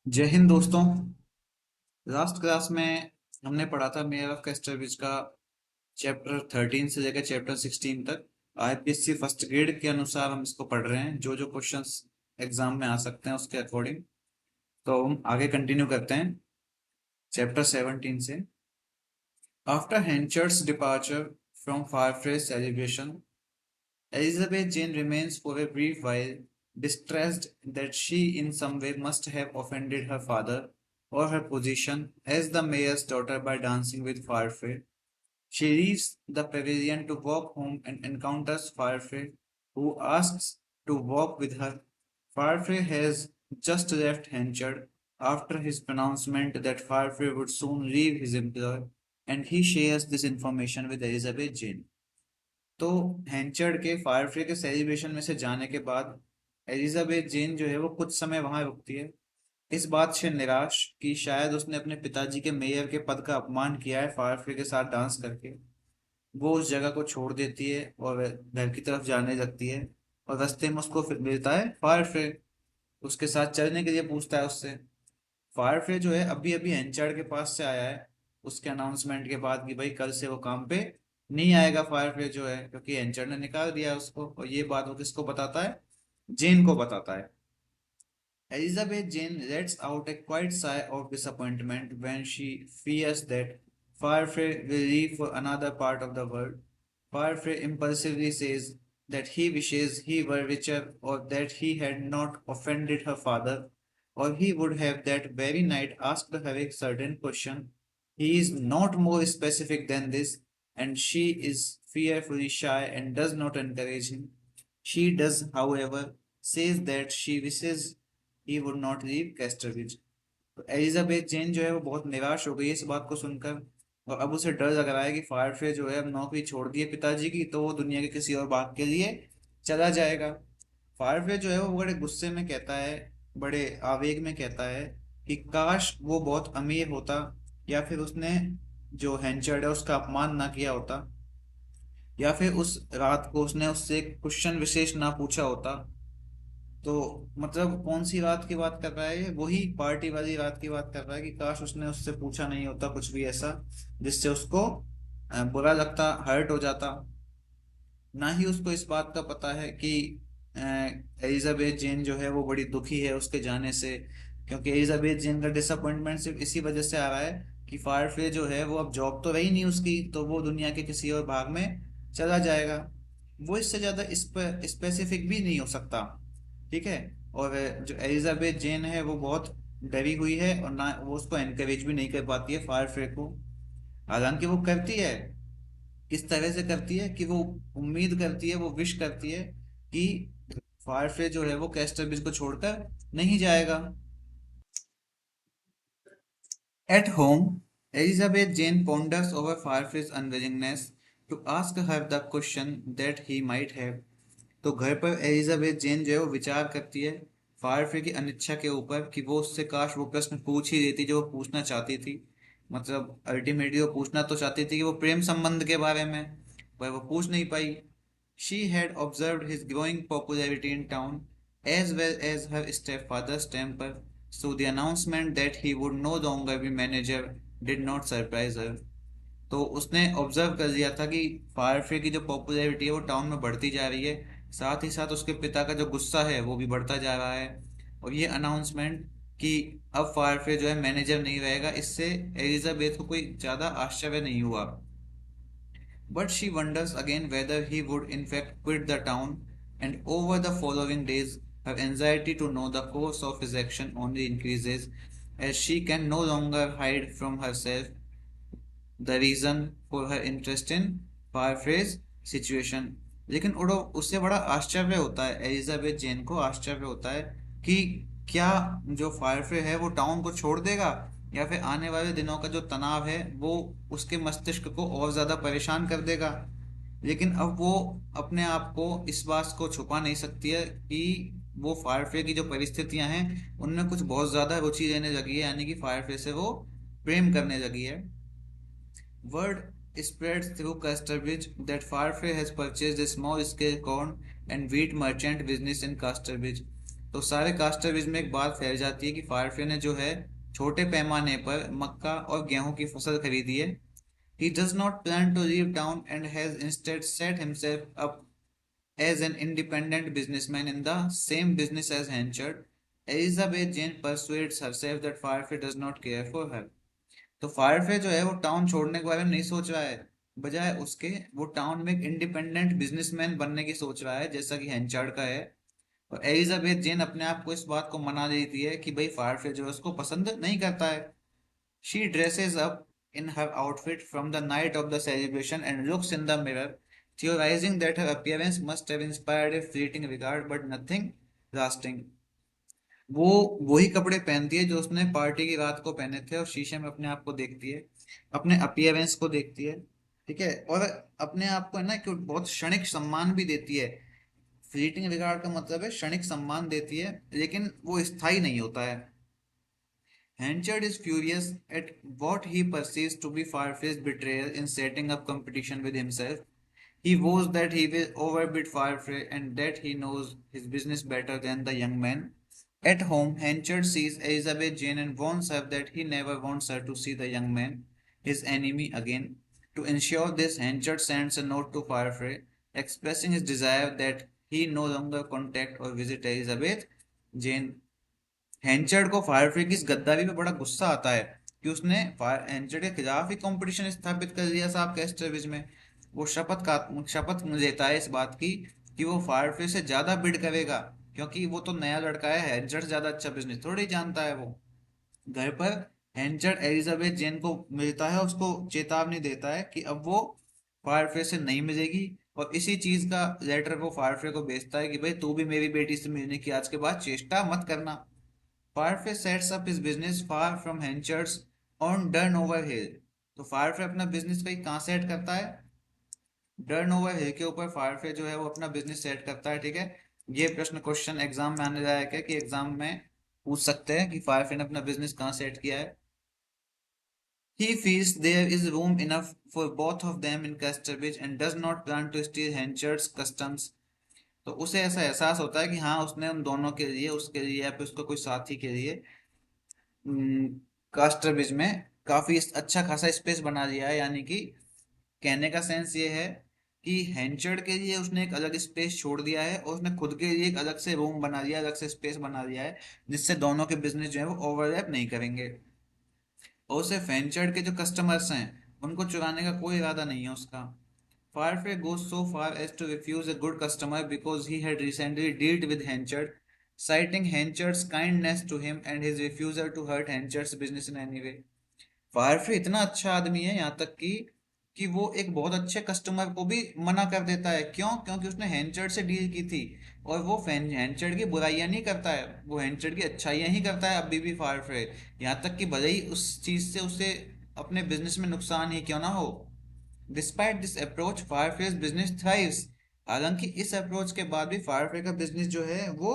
जय हिंद दोस्तों। Last class में हमने पढ़ा था मेयर ऑफ कैस्टरविच का चैप्टर 13 से लेकर चैप्टर 16 तक। आईपीएससी फर्स्ट ग्रेड के अनुसार हम इसको पढ़ रहे हैं, जो जो क्वेश्चंस एग्जाम में आ सकते हैं उसके अकॉर्डिंग। तो हम आगे कंटिन्यू करते हैं चैप्टर 17 से। After Henchard's departure from Farfrae's celebration, Elizabeth Jane remains for a brief while, distressed that she in some way must have offended her father or her position as the mayor's daughter by dancing with Firefly. She leaves the pavilion to walk home and encounters Firefly, who asks to walk with her. Firefly has just left Henchard after his pronouncement that Firefly would soon leave his employ, and he shares this information with Elizabeth Jane. तो हैंचर्ड के फायरफ्री के celebration में से जाने के बाद Elizabeth Jane जो है वो कुछ समय वहां रुकती है, इस बात से निराश कि शायद उसने अपने पिताजी के मेयर के पद का अपमान किया है फायरफ्री के साथ डांस करके। वो उस जगह को छोड़ देती है और घर की तरफ जाने लगती है। और रास्ते में उसको फिर मिलता है फायरफ्री, उसके साथ चलने के लिए पूछता है उससे। फायरफ्री जो है अभी अभी एंचर्ड के पास से आया है उसके अनाउंसमेंट के बाद कि भाई कल से वो काम पे नहीं आएगा फायरफ्री जो है, क्योंकि एंचर्ड ने निकाल दिया है उसको। और ये बात वो किसको बताता है? जेन को बताता है। Elizabeth Jane lets out a quiet sigh of disappointment when she fears that Firefly will leave for another part of the world. Firefly impulsively says that he wishes he were richer or that he had not offended her father, or he would have that very night asked her a certain question. He is not more specific than this, and she is fearfully shy and does not encourage him. She does, however, says that she wishes he would not leave कैस्टरविच। तो Elizabeth Jane जो है वो बहुत निराश हो गई है इस बात को सुनकर। और अब उसे डर लग रहा है कि फायरफे जो है अब नौकरी छोड़ दी है पिताजी की, तो वो दुनिया के किसी और बाग के लिए चला जाएगा। फायरफे जो है वो बड़े गुस्से में कहता है, बड़े आवेग में कहता है कि काश वो बहुत अमीर होता, या फिर उसने जो हैंचर्ड है उसका अपमान ना किया होता, या फिर उस रात को उसने उससे क्वेश्चन विशेष ना पूछा होता। तो मतलब कौन सी रात की बात कर रहा है ये? वही पार्टी वाली रात की बात कर रहा है कि काश उसने उससे पूछा नहीं होता कुछ भी ऐसा जिससे उसको बुरा लगता, हर्ट हो जाता। ना ही उसको इस बात का पता है कि एलिजाबेथ जेन जो है वो बड़ी दुखी है उसके जाने से, क्योंकि एलिजाबेथ जेन का डिसअपॉइंटमेंट सिर्फ इसी वजह से आ रहा है कि फायरफ्ले जो है वो अब जॉब तो रही नहीं उसकी, तो वो दुनिया के किसी और भाग में चला जाएगा। वो इससे ज्यादा इस पर स्पेसिफिक भी नहीं हो सकता। ठीक है। और जो एलिजाबेथ जेन है वो बहुत डरी हुई है और ना वो उसको एनकरेज भी नहीं कर पाती है फायरफ्ले को। हालांकि वो करती है, किस तरह से करती है कि वो उम्मीद करती है, वो विश करती है कि फायरफ्ले जो है वो कैस्टरविच को छोड़कर नहीं जाएगा। At home, Elizabeth Jane ponders over Firefly's unwillingness to ask her the question that he might have. तो घर पर एलिजाबेथ जेन जो है वो विचार करती है फायरफ्री की अनिच्छा के ऊपर कि वो उससे काश वो प्रश्न पूछ ही देती जो वो पूछना चाहती थी। मतलब अल्टीमेटली वो पूछना तो चाहती थी कि वो प्रेम संबंध के बारे में, पर वो पूछ नहीं पाई। She had observed his growing popularity in town, as well as her stepfather's temper, so the announcement that he would no longer be manager did not surprise her. तो उसने ऑब्जर्व कर लिया था कि फायरफ्री की जो पॉपुलैरिटी है वो टाउन में बढ़ती जा रही है, साथ ही साथ उसके पिता का जो गुस्सा है वो भी बढ़ता जा रहा है। और ये अनाउंसमेंट कि अब फायरफ्री जो है मैनेजर नहीं रहेगा, इससे एलिजाबेथ को कोई ज़्यादा आश्चर्य नहीं हुआ। But she wonders again whether he would in fact quit the town, and over the following days, her anxiety to know the course of his action only increases as she can no longer hide from herself the reason for her interest in paraphrase situation। लेकिन उड़ो उससे बड़ा आश्चर्य होता है, Elizabeth जेन को आश्चर्य होता है कि क्या जो फायरफ्रे है वो टाउन को छोड़ देगा, या फिर आने वाले दिनों का जो तनाव है वो उसके मस्तिष्क को और ज्यादा परेशान कर देगा। लेकिन अब वो अपने आप को इस बात को छुपा नहीं सकती है कि वो फायरफ्रे की जो परिस्थितियां हैं उनमें कुछ बहुत ज्यादा रुचि लेने लगी है, यानी कि फायरफ्रे से वो प्रेम करने लगी है। Word spreads through Casterbridge that Farfrey has purchased a small-scale corn and wheat merchant business in Casterbridge. तो सारे कास्टरविज में एक बात फैल जाती है कि फायरफ्ले ने जो है छोटे पैमाने पर मक्का और गेहूं की फसल खरीदी है। He does not plan to leave town and has instead set himself up as an independent businessman in the same business as Henchard. Elizabeth Jane persuades herself that Firefly does not care for her. तो फायरफ्ले जो है वो town छोड़ने के बारे में नहीं सोच रहा है, बजाय उसके वो टाउन में एक इंडिपेंडेंट बिजनेसमैन बनने की सोच रहा है जैसा कि हेंचार्ड का है। और एलिजाबेथ जेन अपने आप को इस बात को मना देती है कि भाई फायरफ्ले जो है उसको पसंद नहीं करता है। She dresses up in her outfit from the night of the celebration and looks in the mirror, theorizing that her appearance must have inspired a fleeting regard but nothing lasting. वो वही कपड़े पहनती है जो उसने पार्टी की रात को पहने थे और शीशे में अपने आप को देखती है, अपने अपीयरेंस को देखती है। ठीक है, और अपने आप को है ना कि बहुत क्षणिक सम्मान भी देती है। फ्लीटिंग रिगार्ड का मतलब है क्षणिक सम्मान देती है, लेकिन वो स्थायी नहीं होता है। Henchard is furious at what he perceives to be Firefly's betrayal in setting up competition with himself. He vows that he will overbid Firefly and that he knows his business better than the young man. At home, Henchard sees Elizabeth Jane and warns her that he never wants her to see the young man, his enemy, again. To ensure this, Henchard sends a note to Firefly expressing his desire that he no longer contact or visit Elizabeth Jane. हैंचर्ड को फायरफ्री की इस गद्दारी पे बड़ा गुस्सा आता है कि उसने हैंचर्ड के खिलाफ ही कंपटीशन स्थापित कर दिया साहब कैस्टरविज में। वो शपथ लेता है इस बात की कि वो फायरफ्री से ज्यादा बिड करेगा, क्योंकि वो तो नया लड़का है, हैंचर्ड से ज्यादा अच्छा बिजनेस थोड़ी जानता है वो। घर पर हैंचर्ड एलिजाबेथ जेन को मिलता है, उसको चेतावनी देता है कि अब वो फायरफ्रे से नहीं मिलेगी, और इसी चीज का लेटर वो फायरफ्रे को भेजता है कि भाई तू भी मेरी बेटी से मिलने की आज के बाद चेष्टा मत करना। Farfrae sets up his business far from Henchard's on Durnover hill. तो फायरफ्रे अपना बिजनेस कहीं कहाँ सेट करता है? डर्नओवर हिल के ऊपर फायरफ्रे जो है वो अपना बिजनेस सेट करता है। ठीक है, ये प्रश्न क्वेश्चन एग्जाम में आने लायक है कि एग्जाम में पूछ सकते हैं कि फायरफ्रे ने अपना बिजनेस कहाँ सेट किया है। He feels there is room enough for both of them in Casterbridge and does not plan to steal Henchard's customs. तो उसे ऐसा एहसास होता है कि हाँ उसने उन दोनों के लिए, उसके लिए या फिर उसका कोई साथी के लिए कास्टरब्रिज में काफी अच्छा खासा स्पेस बना दिया है। यानी कि कहने का सेंस ये है कि हेंचर्ड के लिए उसने एक अलग स्पेस छोड़ दिया है और उसने खुद के लिए एक अलग से रूम बना दिया, अलग से स्पेस बना दिया है, जिससे दोनों के बिजनेस जो है वो ओवरलैप नहीं करेंगे। और उसे वेंचर्ड के जो कस्टमर्स हैं उनको चुराने का कोई इरादा नहीं है उसका। Firefly goes so far as to refuse a good customer because he had recently dealt with Henchard, citing Henchard's kindness to him and his refusal to hurt Henchard's business in any way. फायरफ्री इतना अच्छा आदमी है यहाँ तक कि वो एक बहुत अच्छे कस्टमर को भी मना कर देता है। क्यों? क्योंकि उसने हैंचर्ड से डील की थी, और वो हैंचर्ड की बुराइयां नहीं करता है, वो हैंचर्ड की अच्छाइयां ही करता है अभी भी फायरफ्री। यहाँ तक कि भले ही उस चीज से उसे अपने बिजनेस में नुकसान ही क्यों ना हो। Despite this approach Farfrae's business thrives. हालांकि इस अप्रोच के बाद भी फायरफ्रे का बिजनेस जो है वो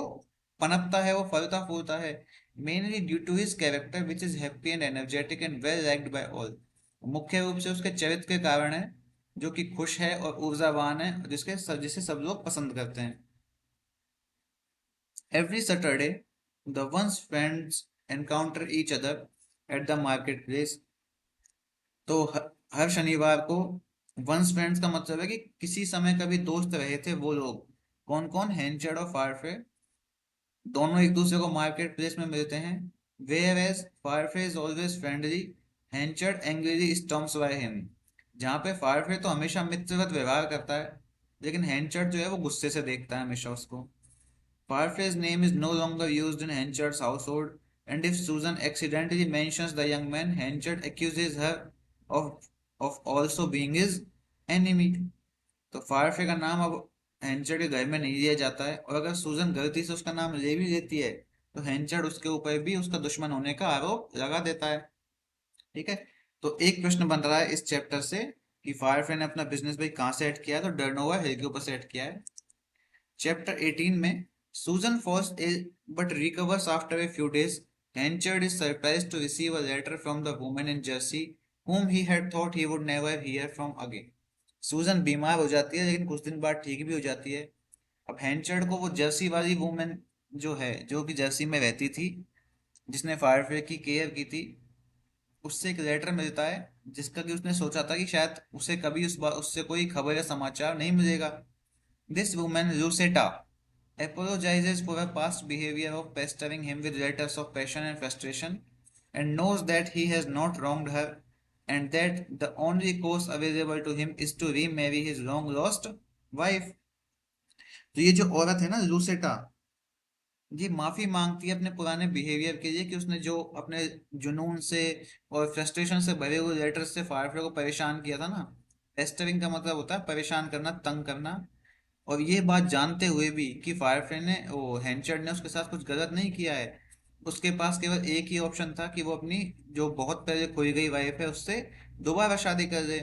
पनपता है, वो फलता फूलता है। Mainly due to his character which is happy and energetic and well liked by all. मुख्य रूप से उसके चरित्र के कारण है, जो कि खुश है और ऊर्जावान है, जिसे सब लोग पसंद करते हैं। Every Saturday the ones friends encounter each other at the market place. तो हर शनिवार को वंस फ्रेंड्स का मतलब है कि किसी समय कभी दोस्त रहे थे वो लोग। कौन कौन? हैंचर्ड और फायरफ्रे दोनों एक दूसरे को मार्केट प्लेस में मिलते हैं। Where as Farfrae is always friendly, Henchard angrily stomps by him. जहाँ पे फायरफ्रे तो हमेशा मित्रवत व्यवहार करता है, लेकिन हैंचर्ड जो है वो गुस्से से देखता है हमेशा उसको। Firefly's name is no longer used in Henchard's household, and if Susan accidentally mentions the young man, Henchard accuses her of of also being his enemy. तो फायरफ्ले का नाम अब हैंचर्ड के घर में नहीं लिया जाता है, और अगर सूजन गलती से उसका नाम ले भी लेती है तो हैंचर्ड उसके ऊपर भी उसका दुश्मन होने का आरोप लगा देता है। ठीक है, तो एक प्रश्न बन रहा है इस चैप्टर से कि फायरफ्ले ने अपना बिजनेस भाई कहाँ सेट किया है? तो डर्नोवर हिल के ऊपर सेट किया है। Chapter 18 में Susan falls ill but recovers after a few days. Henchard is surprised to receive a letter from the woman in Jersey whom he had thought he would never hear from again. सूजन बीमार हो जाती है लेकिन कुछ दिन बाद ठीक भी हो जाती है। अब हैंचर्ड को वो जर्सी वाली वुमेन जो है, जो कि जर्सी में रहती थी, जिसने फायरफ्लाई की केयर की थी, उससे एक लेटर मिलता है जिसका कि उसने सोचा था कि शायद उसे कभी उससे कोई खबर या समाचार नहीं मिलेगा। This woman Lucetta apologizes for her past behavior of pestering him with letters of passion and frustration, and knows that he has not wronged her, and that the only course available to him is to remarry his long lost wife. तो ये जो औरत है ना लूसेटा, ये माफी मांगती है अपने पुराने बिहेवियर के लिए कि उसने जो अपने जुनून से और फ्रस्ट्रेशन से भरे हुए लेटर से फायरफ्लाई को परेशान किया था ना। पेस्टरिंग का मतलब होता है परेशान करना, तंग करना। और ये बात जानते हुए भी कि फायरफ्लाई ने, वो हेंचर्ड ने उसके साथ कुछ गलत नहीं किया है। उसके पास केवल एक ही ऑप्शन था कि वो अपनी जो बहुत पहले खोई गई वाइफ है उससे दोबारा शादी कर ले।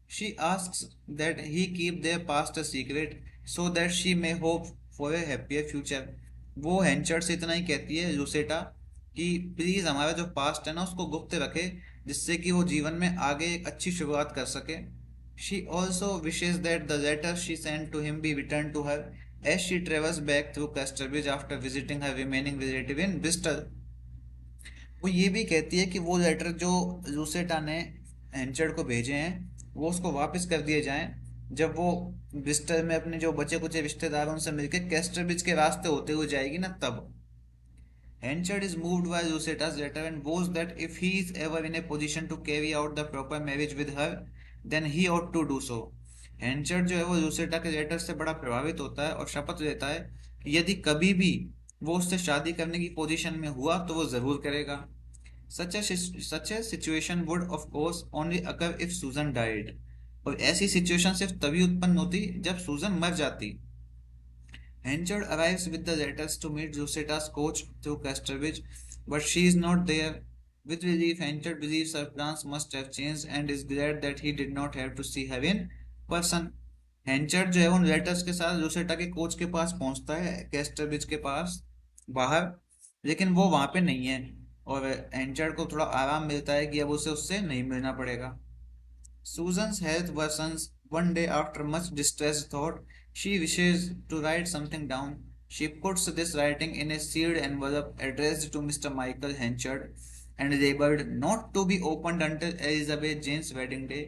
She asks that he keep their past a secret so that she may hope for a happier future. वो हेंचर्ड से इतना ही कहती है लूसेटा कि प्लीज हमारा जो पास्ट है ना उसको गुप्त रखे, जिससे कि वो जीवन में आगे एक अच्छी शुरुआत कर सके। She also wishes that the letter she sent to him be returned to her as she travels back through Casterbridge after visiting her remaining relative in Bristol. वो ये भी कहती है कि वो लेटर जो लूसेटा ने हेंचर्ड को भेजे हैं वो उसको वापस कर दिए जाएं जब वो ब्रिस्टल में अपने जो बचे कुचे रिश्तेदारों से मिलकर कैस्टरब्रिज के रास्ते होते हुए जाएगी ना तब। Henchard is moved by Luceta's letter and vows that if he is ever in a position to carry out the proper marriage with her, then he ought to do so. Henchard जो है वो लूसेटा के letter से बड़ा प्रभावित होता है और शपथ लेता है कि यदि कभी भी वो उससे शादी करने की पोजीशन में हुआ तो वो जरूर करेगा। Such a situation would of course only occur if Susan died. और ऐसी सिचुएशन सिर्फ तभी उत्पन्न होती जब सूजन मर जाती। Henchard arrives with the letters to meet Luceta's coach through Casterbridge, but she is not there. With relief, Henchard believes her plans must have changed and is glad that he did not have to see her in person. Henchard जो है उन letters के साथ लूसेटा के coach के पास पहुंचता है, Casterbridge के पास बाहर, लेकिन वो वहां पे नहीं है। और हेंचर्ड को थोड़ा आराम मिलता है कि अब उसे उससे नहीं मिलना पड़ेगा। Susan's health worsens one day after much distressed thought. She wishes to write something down. She puts this writing in a sealed envelope addressed to Mr. Michael Henchard and labeled not to be opened until Elizabeth Jane's wedding day.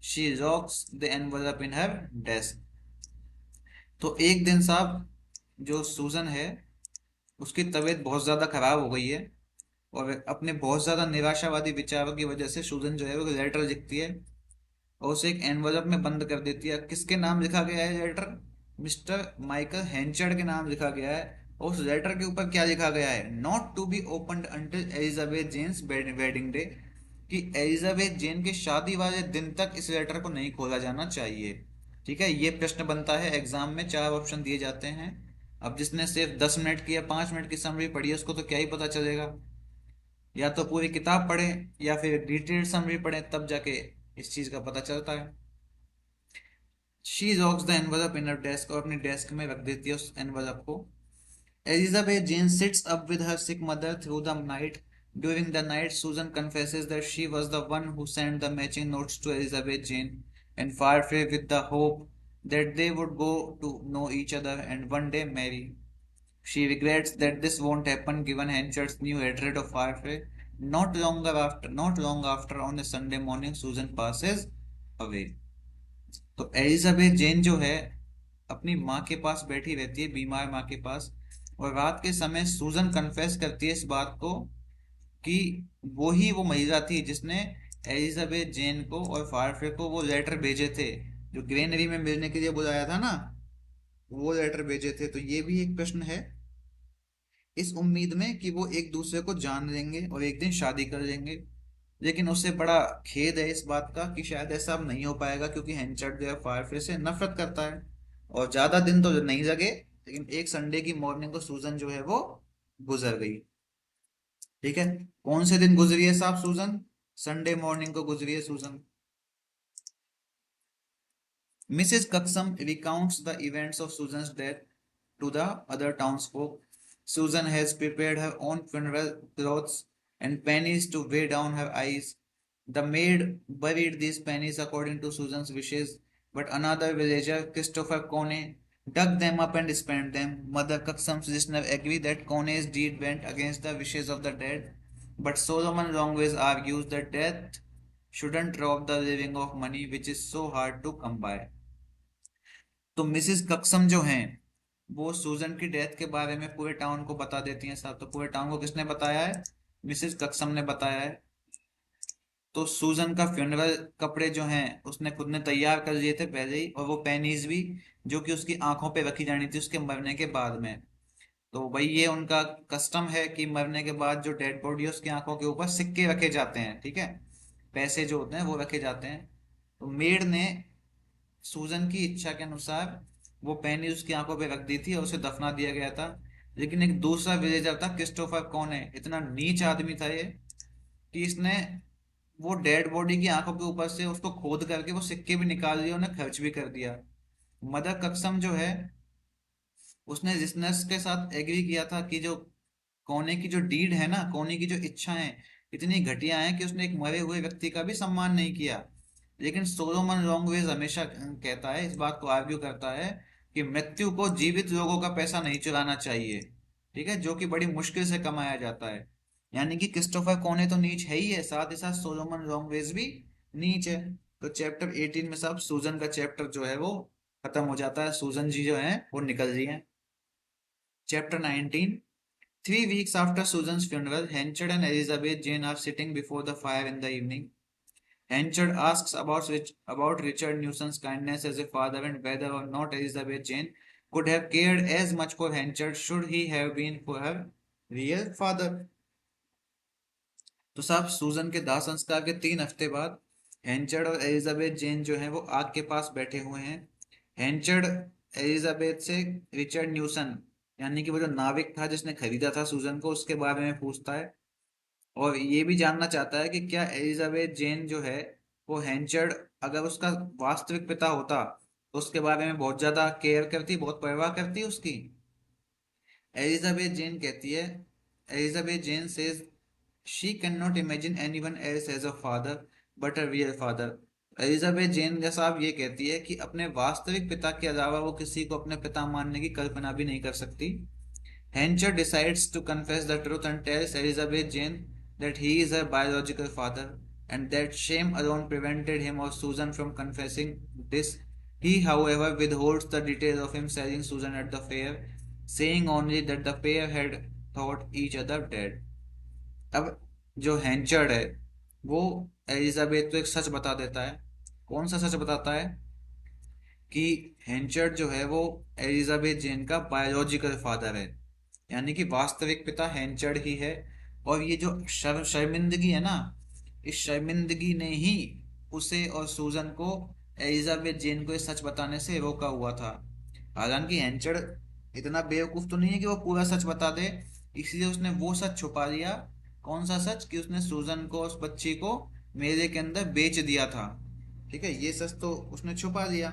She locks the envelope in her desk. तो एक दिन साहब जो सूजन है उसकी तबीयत बहुत ज़्यादा खराब हो गई है, और अपने बहुत ज़्यादा निराशावादी विचारों की वजह से सूजन जो है वो लेटर लिखती है और उसे एक एनवलप में बंद कर देती है। किसके नाम लिखा गया है लेटर? मिस्टर माइकल हेंचर्ड के नाम लिखा गया है। और उस लेटर के ऊपर क्या लिखा गया है? Not to be opened until Elizabeth Jane's wedding day, कि एलिजाबेथ जेन के शादी वाले दिन तक इस लेटर को नहीं खोला जाना चाहिए। ठीक है, ये प्रश्न बनता है एग्जाम में, 4 ऑप्शन दिए जाते हैं। अब जिसने सिर्फ 10 मिनट की या 5 मिनट की समरी पढ़ी है उसको तो क्या ही पता चलेगा। या तो पूरी किताब पढ़ें या फिर डिटेल्ड समरी पढ़ें, तब जाके इस चीज का पता चलता है। She locks the envelope in her desk, और अपने डेस्क में रख देती है उस एनवलप को। Elizabeth Jane sits up with her sick mother through the night. During the night, Susan confesses that she was the one who sent the matching notes to Elizabeth Jane and Firefly with the hope that they would go to know each other and one day marry. She regrets that this won't happen given Henchard's new hatred of Firefly. Not long after, on a Sunday morning, Susan passes away. तो Elizabeth Jane जो है अपनी माँ के पास बैठी रहती है, बीमार माँ के पास, और रात के समय सूजन कन्फेस करती है इस बात को कि वो महिला थी जिसने एलिजाबेथ जेन को और फायरफ्लाई को वो लेटर भेजे थे, जो ग्रेनरी में मिलने के लिए बुलाया था ना, वो लेटर भेजे थे। तो ये भी एक प्रश्न है, इस उम्मीद में कि वो एक दूसरे को जान लेंगे और एक दिन शादी कर लेंगे। लेकिन उसे बड़ा खेद है इस बात का कि शायद ऐसा अब नहीं हो पाएगा, क्योंकि हेंचर्ड जो है फायरफ्लाई से नफरत करता है। और ज्यादा दिन तो नहीं लगे, लेकिन एक संडे की मॉर्निंग को सूजन जो है वो गुजर गई। ठीक है, कौन से दिन गुजरी है साहब सूजन? संडे मॉर्निंग को गुजरी है Susan. Mrs Cuxsom recounts the events of Susan's death to the other townsfolk. Susan has prepared her own funeral clothes and pennies to weigh down her eyes. The maid buried these pennies according to Susan's wishes, but another villager, Christopher Cone, dug them up and spent them. Mother Kaxam's listener agree that Kone's deed went against the wishes of the dead, but Solomon Longways argues that death shouldn't rob the living of money which is so hard to come by. तो Mrs कक्सम जो हैं वो सूजन की death के बारे में पूरे टाउन को बता देती हैं साहब। तो पूरे टाउन को किसने बताया है? मिसिस कक्सम ने बताया है। तो सूजन का फ्यूनरल कपड़े जो हैं उसने खुद ने तैयार कर लिए थे पहले ही, और वो पेनीज भी जो कि उसकी आंखों पे रखी जानी थी उसके मरने के बाद में। तो भाई ये उनका कस्टम है कि मरने के बाद जो डेड बॉडी है उसकी आंखों के ऊपर सिक्के रखे जाते हैं, ठीक है, पैसे जो होते हैं वो रखे जाते हैं। तो मेड ने सूजन की इच्छा के अनुसार वो पेनी उसकी आंखों पे रख दी थी और उसे दफना दिया गया था। लेकिन एक दूसरा विलेजर था, क्रिस्टोफर, कौन है, इतना नीच आदमी था ये कि इसने वो डेड बॉडी की आंखों के ऊपर से उसको खोद करके वो सिक्के भी निकाल दिए, उन्हें खर्च भी कर दिया। मदर कक्सम जो है उसने जिसनेस के साथ एग्री किया था कि जो कोने की जो डीड है ना, कोने की जो इच्छाएं इतनी घटिया हैं कि उसने एक मरे हुए व्यक्ति का भी सम्मान नहीं किया। लेकिन सोलोमन लॉन्गवेज हमेशा कहता है, इस बात को आर्ग्यू करता है कि मृत्यु को जीवित लोगों का पैसा नहीं चुराना चाहिए, ठीक है, जो कि बड़ी मुश्किल से कमाया जाता है। यानी कि क्रिस्टोफर कोने तो नीच है ही है, साथ ही साथ सोलोमन लॉन्गवेज भी नीच है। तो चैप्टर 18 में साहब सूजन का चैप्टर जो है वो खत्म हो जाता है, सूजन जी जो है वो निकल रही है। Chapter 19। 3 weeks after Susan's funeral, Henchard and Elizabeth Jane are sitting before the fire in the evening. Henchard asks about Richard Newson's kindness as a father and whether or not Elizabeth Jane could have cared as much for Henchard should he have been for her real father. तो साहब सूजन के दाह संस्कार के 3 हफ्ते बाद हेंचर्ड और एलिजाबेथ जेन जो है वो आग के पास बैठे हुए हैं। हेंचर्ड एलिजाबेथ से रिचर्ड न्यूसन यानी कि वो जो नाविक था जिसने खरीदा था सूजन को उसके बारे में पूछता है, और ये भी जानना चाहता है कि क्या एलिजाबेथ जेन जो है वो हेंचर्ड अगर उसका वास्तविक पिता होता तो उसके बारे में बहुत ज्यादा केयर करती, बहुत परवाह करती उसकी। एलिजाबेथ जेन कहती है, Elizabeth Jane says she can not imagine anyone else as a father but a real father. Elizabeth Jane जैसा आप ये कहती है कि अपने वास्तविक पिता के अलावा वो किसी को अपने पिता मानने की कल्पना भी नहीं कर सकती। Hencher decides to confess the truth and tells Elizabeth Jane that he is her biological father and that shame alone prevented him or Susan from confessing this. He, however, withholds the details of him selling Susan at the fair, saying only that the pair had thought each other dead. अब जो हैंचर्ड है वो Elizabeth को एक सच बता देता है। कौन सा सच बताता है? कि हेंचर्ड जो है वो एलिजाबेथ जेन का बायोलॉजिकल फादर है, यानी कि वास्तविक पिता हेंचर्ड ही है। और ये जो शर्मिंदगी है ना, इस शर्मिंदगी ने ही उसे और सूजन को एलिजाबेथ जेन को ये सच बताने से रोका हुआ था। हालांकि हेंचर्ड इतना बेवकूफ तो नहीं है कि वो पूरा सच बता दे, इसलिए उसने वो सच छुपा लिया। कौन सा सच? कि उसने सूजन को, उस बच्ची को मेले के अंदर बेच दिया था, ठीक है, ये सच तो उसने छुपा दिया।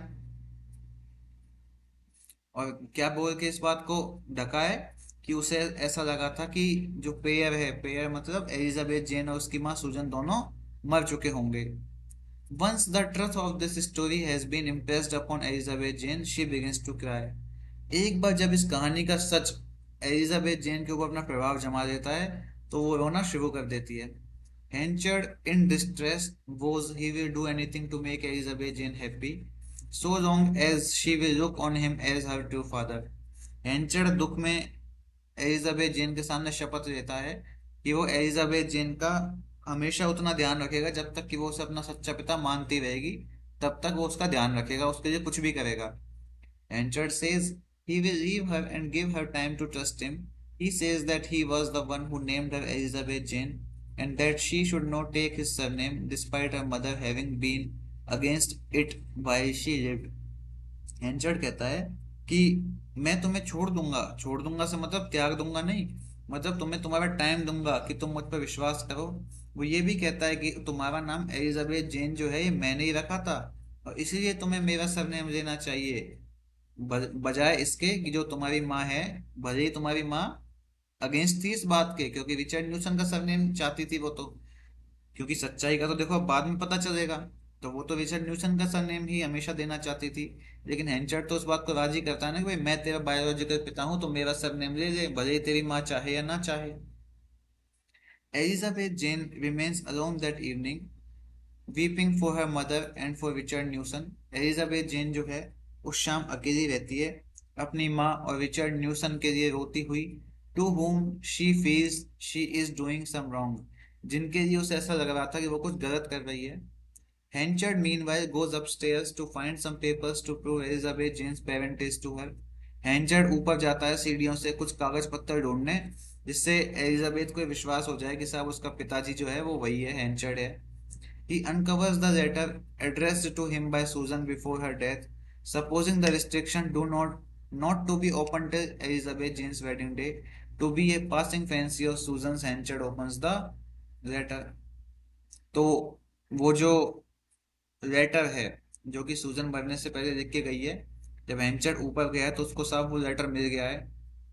और क्या बोल के इस बात को ढका है कि उसे ऐसा लगा था कि जो पेयर है, पेयर मतलब एलिजाबेथ जेन और उसकी माँ सूजन दोनों मर चुके होंगे। Once the truth of this story has been impressed upon Elizabeth Jane she begins to cry. एक बार जब इस कहानी का सच एलिजाबेथ जेन के ऊपर अपना प्रभाव जमा देता है तो वो रोना शुरू कर देती है। Henchard in distress vows he will do anything to make Elizabeth Jane happy, so long as she will look on him as her true father. Henchard दुख में एलिजाबेथ जेन के सामने शपथ लेता है कि वो एलिजाबेथ जेन का हमेशा उतना ध्यान रखेगा जब तक कि वो उसे अपना सच्चा पिता मानती रहेगी, तब तक वो उसका ध्यान रखेगा, उसके लिए कुछ भी करेगा। Henchard says he will leave her and give her time to trust him. He says that he was the one who named her Elizabeth Jane and that she should not take his surname despite her mother having been against it while she lived. हेंचर्ड कहता है कि मैं तुम्हें छोड़ दूंगा, छोड़ दूंगा से मतलब त्याग दूंगा नहीं, मतलब तुम्हें तुम्हारा टाइम दूंगा कि तुम मुझ पर विश्वास करो। वो ये भी कहता है कि तुम्हारा नाम एलिजाबेथ जेन जो है ये मैंने ही रखा था और इसीलिए तुम्हें मेरा सरनेम लेना चाहिए, बजाय इसके कि जो तुम्हारी माँ है, भले ही तुम्हारी माँ अगेंस्ट थी इस बात के, क्योंकि रिचर्ड न्यूसन का सरनेम चाहती थी वो तो, क्योंकि सच्चाई का तो देखो अब बाद में पता चलेगा। तो वो तो रिचर्ड न्यूसन का सरनेम ही हमेशा देना चाहती थी, लेकिन हेंचर्ड तो उस बात को राजी करता है ना कि भाई मैं तेरा बायोलॉजिकल पिता हूँ तो मेरा सरनेम ले ले, भले ही तेरी माँ चाहे या ना चाहे। Elizabeth Jane remains alone that evening, weeping for her mother and for Richard Newson. Elizabeth Jane जो है उस शाम अकेली रहती है, अपनी माँ और रिचर्ड न्यूसन के लिए रोती हुई, to whom she feels she is doing some wrong, जिनके लिए उसे ऐसा लग रहा था कि वो कुछ गलत कर रही है। Henchard meanwhile goes upstairs to find some papers to prove Elizabeth Jane's parentage to her. Henchard ऊपर जाता है सीढ़ियों से कुछ कागज पत्तर ढूंढने, जिससे एलिजाबेथ को विश्वास हो जाए कि साहब उसका पिताजी जो है वो वही है, हेंचर्ड है। He uncovers the letter addressed to him by Susan before her death, supposing the restriction do not to be opened till Elizabeth Jane's wedding day, to be a passing fancy of Susan's. Henchard opens the letter. तो वो जो letter है जो कि सूजन मरने से पहले लिख के गई है, जब हेंचर्ड ऊपर गया है तो उसको साफ वो लेटर मिल गया है।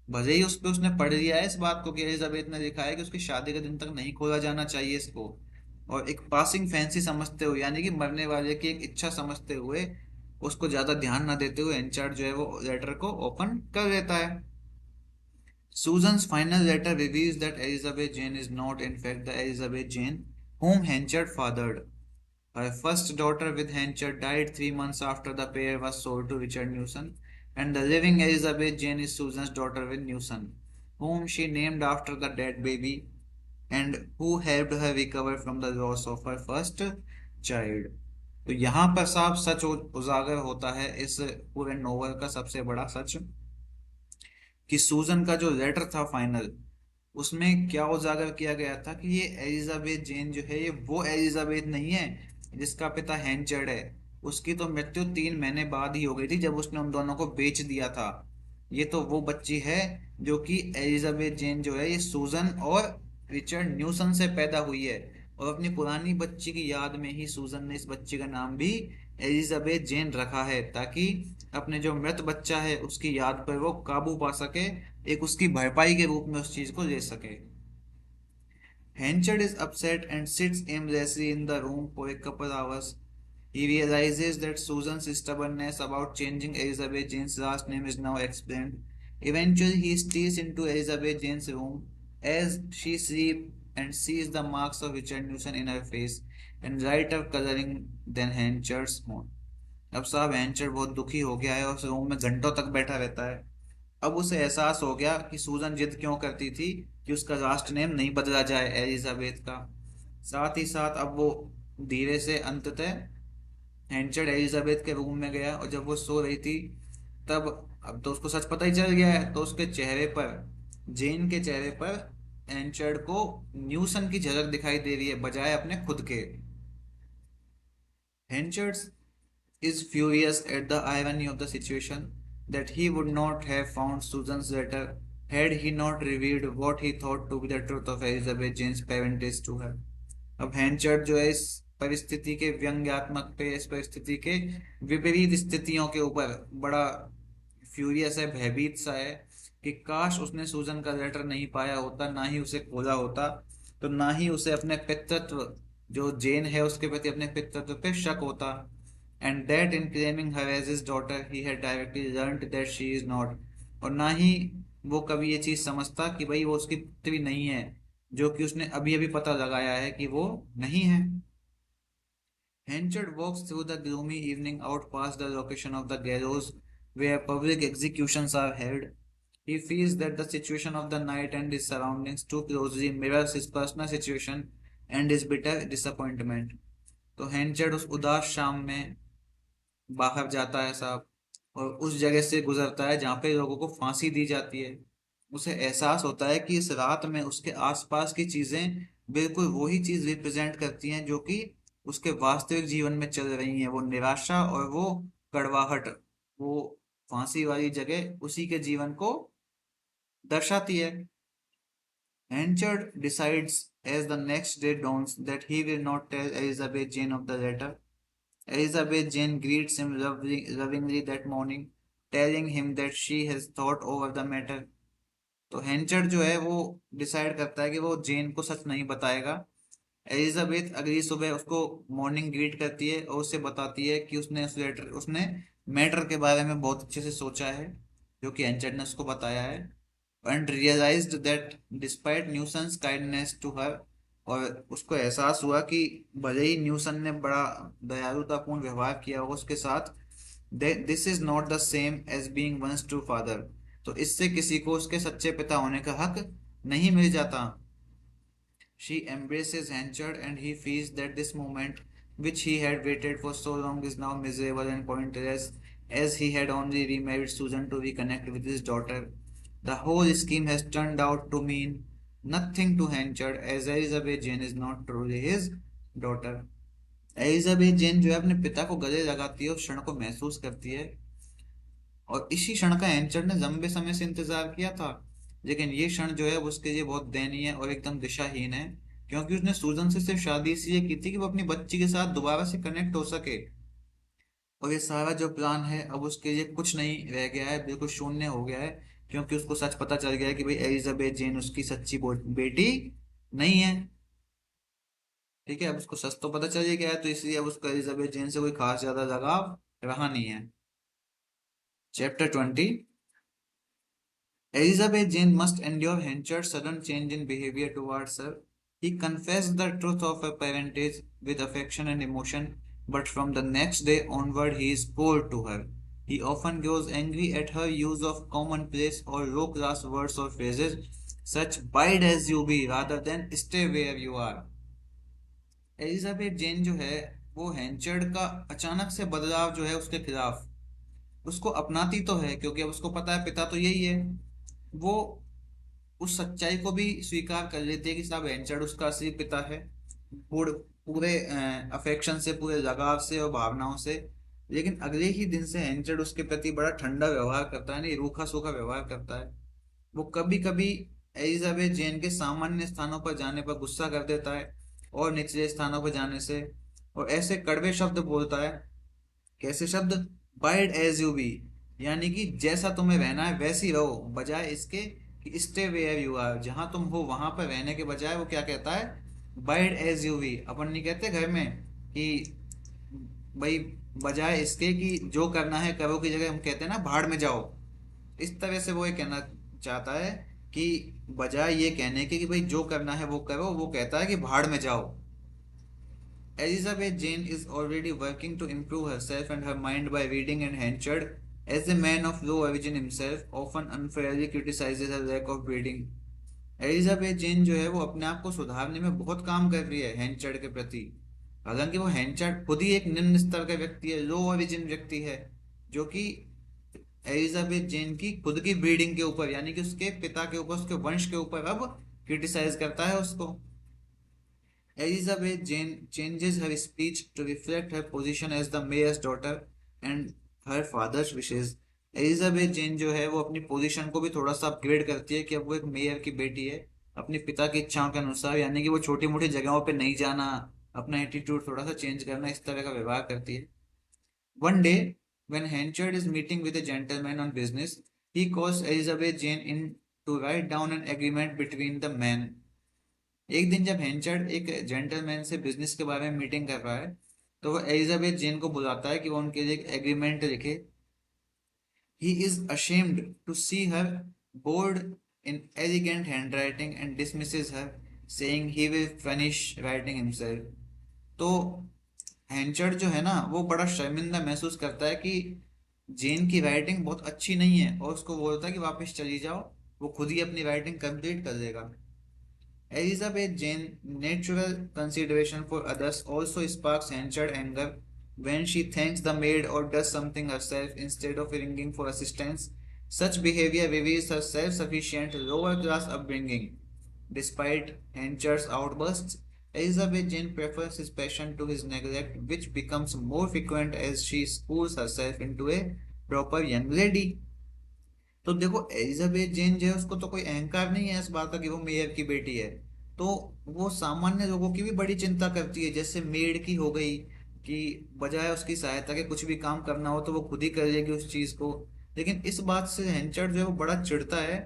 भले ही उस पे उसने पढ़ लिया है इस बात को कि एलिजाबेथ ने लिखा है कि उसकी शादी के दिन तक नहीं खोला जाना चाहिए इसको, और एक पासिंग फैंसी समझते हुए, यानी कि मरने वाले की एक इच्छा समझते हुए, उसको ज्यादा ध्यान ना देते हुए हेंचर्ड जो है वो लेटर को ओपन कर लेता है। Susan's final letter reveals that Elizabeth Jane is not in fact the Elizabeth Jane whom Henchard fathered. Her first daughter with Henchard died 3 months after the pair was sold to Richard Newson, and the living Elizabeth Jane is Susan's daughter with Newson, whom she named after the dead baby and who helped her recover from the loss of her first child. तो यहाँ पर साफ सच उजागर होता है इस पूरे novel का सबसे बड़ा सच, कि सूजन का जो लेटर था फाइनल, उसमें क्या उजागर किया गया था कि ये एलिजाबेथ जेन जो है ये वो एलिजाबेथ नहीं है जिसका पिता हेंचर्ड है। उसकी तो मृत्यु 3 महीने बाद ही हो गई थी जब उसने उन दोनों को बेच दिया था। ये तो वो बच्ची है जो कि एलिजाबेथ जेन जो है ये सूजन और रिचर्ड न्यूसन से पैदा हुई है, और अपनी पुरानी बच्ची की याद में ही सूजन ने इस बच्ची का नाम भी एलिजाबेथ जेन रखा है, ताकि अपने जो मृत बच्चा है उसकी याद पर वो काबू पा सके, एक उसकी भरपाई के रूप में उस चीज को ले सके। Henchard is upset and sits aimlessly in the room for a couple hours. He realizes that Susan's stubbornness about changing Elizabeth Jane's last name is now explained. Eventually, he steals into Elizabeth Jane's room as she sleeps and sees the marks of Richard Newson in her face and lighter coloring than Henchard's own. अब साहब हैंचर्ड बहुत दुखी हो गया है और उस room में घंटों तक बैठा रहता है। अब उसे एहसास हो गया कि सूजन जिद क्यों करती थी कि उसका लास्ट नेम नहीं बदला जाए एलिजाबेथ का। साथ ही साथ अब वो धीरे से अंततः हैंचर्ड एलिजाबेथ के रूम में गया, और जब वो सो रही थी तब अब तो उसको सच पता ही चल गया है, तो उसके चेहरे पर, जेन के चेहरे पर हैंचर्ड को न्यूसन की झलक दिखाई दे रही है बजाय अपने खुद के। हैंचर्ड is furious at the irony of the situation, that he would not have found Susan's letter had he not revealed what he thought to be the truth of Elizabeth Jane's parentage to her. अब हैंचर्ड जो है इस परिस्थिति के व्यंग्यात्मक पे, इस परिस्थिति के विपरीत स्थितियों के ऊपर बड़ा फ्यूरियस है, भयभीत सा है कि काश उसने सूजन का लेटर नहीं पाया होता, ना ही उसे खोला होता, तो ना ही उसे अपने पितृत्व, जो जेन है उसके प्रति अपने पितृत्व पे शक होता, and that in claiming her as his daughter he had directly learned that she is not, और ना ही वो कभी ये चीज समझता कि भाई वो उसकी पुत्री नहीं है, जो कि उसने अभी अभी पता लगाया है कि वो नहीं है। Henchard walks through the gloomy evening out past the location of the gallows where public executions are held. He feels that the situation of the night and his surroundings too closely mirrors his personal situation and his bitter disappointment. तो हेंचर्ड उस उदास शाम में बाहर जाता है साहब, और उस जगह से गुजरता है जहाँ पे लोगों को फांसी दी जाती है। उसे एहसास होता है कि इस रात में उसके आसपास की चीजें बिल्कुल वही चीज रिप्रेजेंट करती हैं जो कि उसके वास्तविक जीवन में चल रही हैं, वो निराशा और वो कड़वाहट, वो फांसी वाली जगह उसी के जीवन को दर्शाती है। Henchard decides as the next day dawns that he will not tell Elizabeth Jane of the letter. Elizabeth Jane greets him lovingly that morning, telling him that she has thought over the matter. तो हेंचर्ड जो है वो decide करता है कि वो जेन को सच नहीं बताएगा, एलिजाबेथ अगली सुबह उसको मॉर्निंग ग्रीट करती है और उसे बताती है कि उसने मैटर के बारे में बहुत अच्छे से सोचा है, जो कि एंचर्ड ने उसको बताया है, and realised that despite Newson's kindness to her, और उसको एहसास हुआ कि भले ही न्यूसन ने बड़ा दयालुतापूर्ण व्यवहार किया हो उसके साथ, this is not the same as being one's true father, तो इससे किसी को उसके सच्चे पिता होने का हक नहीं मिल जाता। She embraces Hanchard and he feels that this moment, which he had waited for so long, is now miserable and pointless, as he had only remarried Susan to reconnect with his daughter. The whole scheme has turned out to mean nothing to Hanchard, as Elizabeth Jane is not truly his daughter. Elizabeth Jane जो है अपने पिता को गले लगाती है, उस क्षण को महसूस करती है, और इसी क्षण का एंचर ने लंबे समय से इंतजार किया था। लेकिन ये क्षण जो है वो उसके लिए बहुत दयनीय और एकदम दिशाहीन है, क्योंकि उसने सूजन से सिर्फ शादी इसलिए की थी कि वो अपनी बच्ची के साथ दोबारा से कनेक्ट हो सके, और ये सारा जो प्लान है अब उसके लिए कुछ नहीं रह गया है, बिल्कुल शून्य हो गया है, क्योंकि उसको सच पता चल गया है कि भाई एलिजाबेथ जेन उसकी सच्ची बेटी नहीं है। ठीक है, अब उसको सच तो पता चल ही गया है, तो इसलिए अब उसको एलिजाबेथ जेन से कोई खास ज्यादा लगाव रहा नहीं है। Chapter 20। Elizabeth Jane must endure Henchard's sudden change in behavior towards her. He confessed the truth of her parentage with affection and emotion, but from the next day onward he is cold to her. He often grows angry at her use of commonplace or low-class words or phrases, such "bide as you be" rather than "stay where you are." Elizabeth Jane जो है वो हेंचर्ड का अचानक से बदलाव जो है उसके खिलाफ उसको अपनाती तो है, क्योंकि अब उसको पता है पिता तो यही है। वो उस सच्चाई को भी स्वीकार कर लेती है कि साहब एंचर्ड उसका असली पिता है, पूरे पूरे अफेक्शन से, पूरे लगाव से और भावनाओं से। लेकिन अगले ही दिन से एंचर्ड उसके प्रति बड़ा ठंडा व्यवहार करता है, नहीं रूखा सूखा व्यवहार करता है। वो कभी कभी एलिजाबेथ जेन के सामान्य स्थानों पर जाने पर गुस्सा कर देता है, और निचले स्थानों पर जाने से और ऐसे कड़वे शब्द बोलता है। कैसे शब्द? बाइड एज यू बी, यानी कि जैसा तुम्हें रहना है वैसे ही रहो, बजाय इसके कि स्टे वेयर यू आर, जहां तुम हो वहां पर रहने के बजाय वो क्या कहता है? Bide as you be. अपन नहीं कहते घर में कि भाई बजाय इसके कि जो करना है करो की जगह हम कहते हैं ना भाड़ में जाओ। इस तरह से वो ये कहना चाहता है कि बजाय ये कहने के कि भाई जो करना है वो करो, वो कहता है कि भाड़ में जाओ। Elizabeth Jane is already working to improve herself and her mind by reading, and Henchard, as a man of low origin himself, often unfairly criticizes her lack of breeding. Elizabeth Jane जो है वो अपने आप को सुधारने में बहुत काम कर रही है हेंचर्ड के प्रति। हालांकि वो हेंचर्ड खुद ही एक निम्न स्तर का व्यक्ति है, लो ओरिजिन व्यक्ति है, जो कि एलिजाबेथ जेन की खुद की ब्रीडिंग के ऊपर, यानी कि उसके पिता के ऊपर, उसके वंश के ऊपर अब क्रिटिसाइज करता है उसको। Elizabeth Jane changes her speech to reflect her position as the mayor's daughter and her father's wishes. Elizabeth Jane जो है वो अपनी पोजीशन को भी थोड़ा सा अपग्रेड करती है कि अब वो एक मेयर की बेटी है, अपने पिता की इच्छाओं के अनुसार, यानी कि वो छोटी मोटी जगहों पे नहीं जाना, अपना एटीट्यूड थोड़ा सा चेंज करना, इस तरह का व्यवहार करती है। One day, when Henchard is meeting with a gentleman on business, he calls Elizabeth Jane in to write down an agreement between the men. एक दिन जब हेंचर्ड एक जेंटलमैन से बिजनेस के बारे में मीटिंग कर रहा है, तो वो एलिजाबेथ जेन को बुलाता है कि वो उनके लिए एक एग्रीमेंट लिखे। He is ashamed to see her bored in elegant handwriting and dismisses her, saying he will finish writing himself. तो हेंचर्ड जो है ना वो बड़ा शर्मिंदा महसूस करता है कि जेन की राइटिंग बहुत अच्छी नहीं है, और उसको बोलता है कि वापस चली जाओ, वो खुद ही अपनी राइटिंग कंप्लीट कर देगा। Elizabeth Jane's natural consideration for others also sparks Henchard anger when she thanks the maid or does something herself instead of ringing for assistance. Such behavior reveals her self-sufficient lower-class upbringing. Despite Henchard's outbursts, Elizabeth Jane prefers his passion to his neglect, which becomes more frequent as she schools herself into a proper young lady. तो देखो Elizabeth Jane जो है उसको तो कोई अहंकार नहीं है इस बात का कि वो मेयर की बेटी है, तो वो सामान्य लोगों की भी बड़ी चिंता करती है, जैसे मेड की हो गई, कि बजाय उसकी सहायता के कुछ भी काम करना हो तो वो खुद ही कर लेगी उस चीज को। लेकिन इस बात से हेंचर्ड जो है वो बड़ा चिढ़ता है।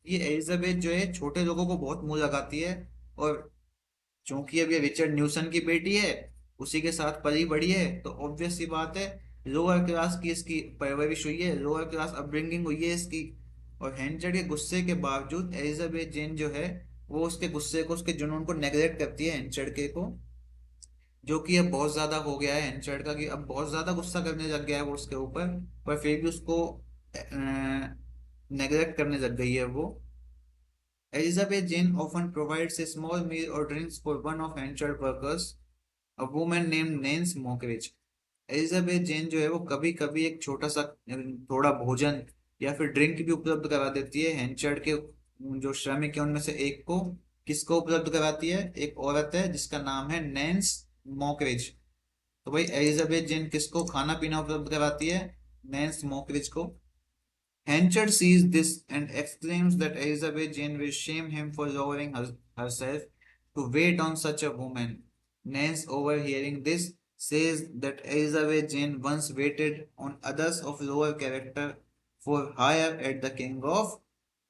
ये एलिजाबेथ जो है छोटे लोगों को बहुत मुंह लगाती है, और चूंकि अब ये रिचर्ड न्यूसन की बेटी है, उसी के साथ पली बड़ी है, तो ऑब्वियस सी बात है लोअर क्लास की इसकी परवरिश हुई है, लोअर क्लास अपब्रिंगिंग हुई है इसकी। और हेंचर्ड के गुस्से के बावजूद एलिजाबेथ जेन जो है वो उसके गुस्से को, उसके जुनून को नेगलेक्ट करती है हेंचर्ड के को, जो कि अब बहुत ज्यादा हो गया है हेंचर्ड का, कि अब बहुत ज्यादा गुस्सा करने लग गया है वो उसके ऊपर। पर फिर भी उसको नेगलेक्ट करने लग गई है वो। Elizabeth Jane often provides a small meal or drinks for one of Hansard workers, a woman named Nance Mockridge. Elizabeth Jane जो है वो कभी कभी एक छोटा सा थोड़ा भोजन या फिर ड्रिंक भी उपलब्ध करा देती है हेंचर्ड के जो श्रमिक है उनमें से एक को। किसको उपलब्ध कराती है? एक औरत है जिसका नाम है नैन्स मॉकरिज। तो भाई एलिजाबेथ जेन किसको खाना पीना उपलब्ध कराती है? नैन्स मॉकरिज को। Henchard sees this and exclaims that Elizabeth Jane will shame him for lowering herself to wait on such a woman. Nance, overhearing this, says that Elizabeth Jane once waited on others of lower character for hire at the King of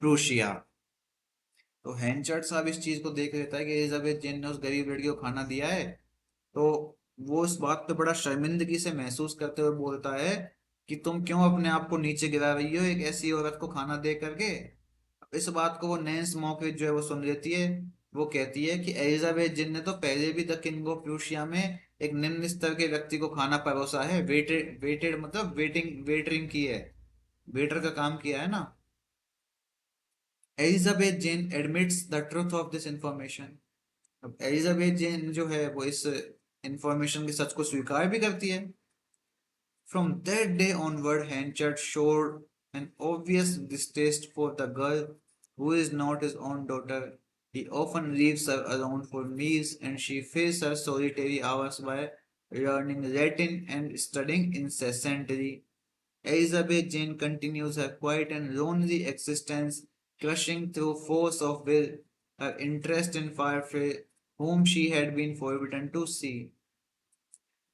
Prussia. तो हैंचर्ड साहब इस चीज को देख लेता है कि Elizabeth जेन ने उस गरीब लड़की को खाना दिया है, तो वो इस बात पे बड़ा शर्मिंदगी से महसूस करते हुए बोलता है कि तुम क्यों अपने आप को नीचे गिरा रही हो एक ऐसी औरत को खाना दे करके। इस बात को वो नैन्स मौके जो है वो सुन लेती है। वो कहती है कि एलिजाबेथ जिन ने तो पहले भी द किंग ऑफ प्रूशिया में एक निम्न स्तर के व्यक्ति को खाना परोसा है, वेटेड वेटेड मतलब वेटरिंग की है, वेटर का काम किया है ना। Elizabeth Jane admits the truth of this information. अब एलिजाबेथ जेन जो है वो इस इंफॉर्मेशन के सच को स्वीकार भी करती है। From that day onward, Henchard showed an obvious distaste for the girl who is not his own daughter. He often leaves her alone for meals and she fills her solitary hours by learning Latin and studying incessantly. Elizabeth Jane continues her quiet and lonely existence, crushing through force of will her interest in Firefly, whom she had been forbidden to see.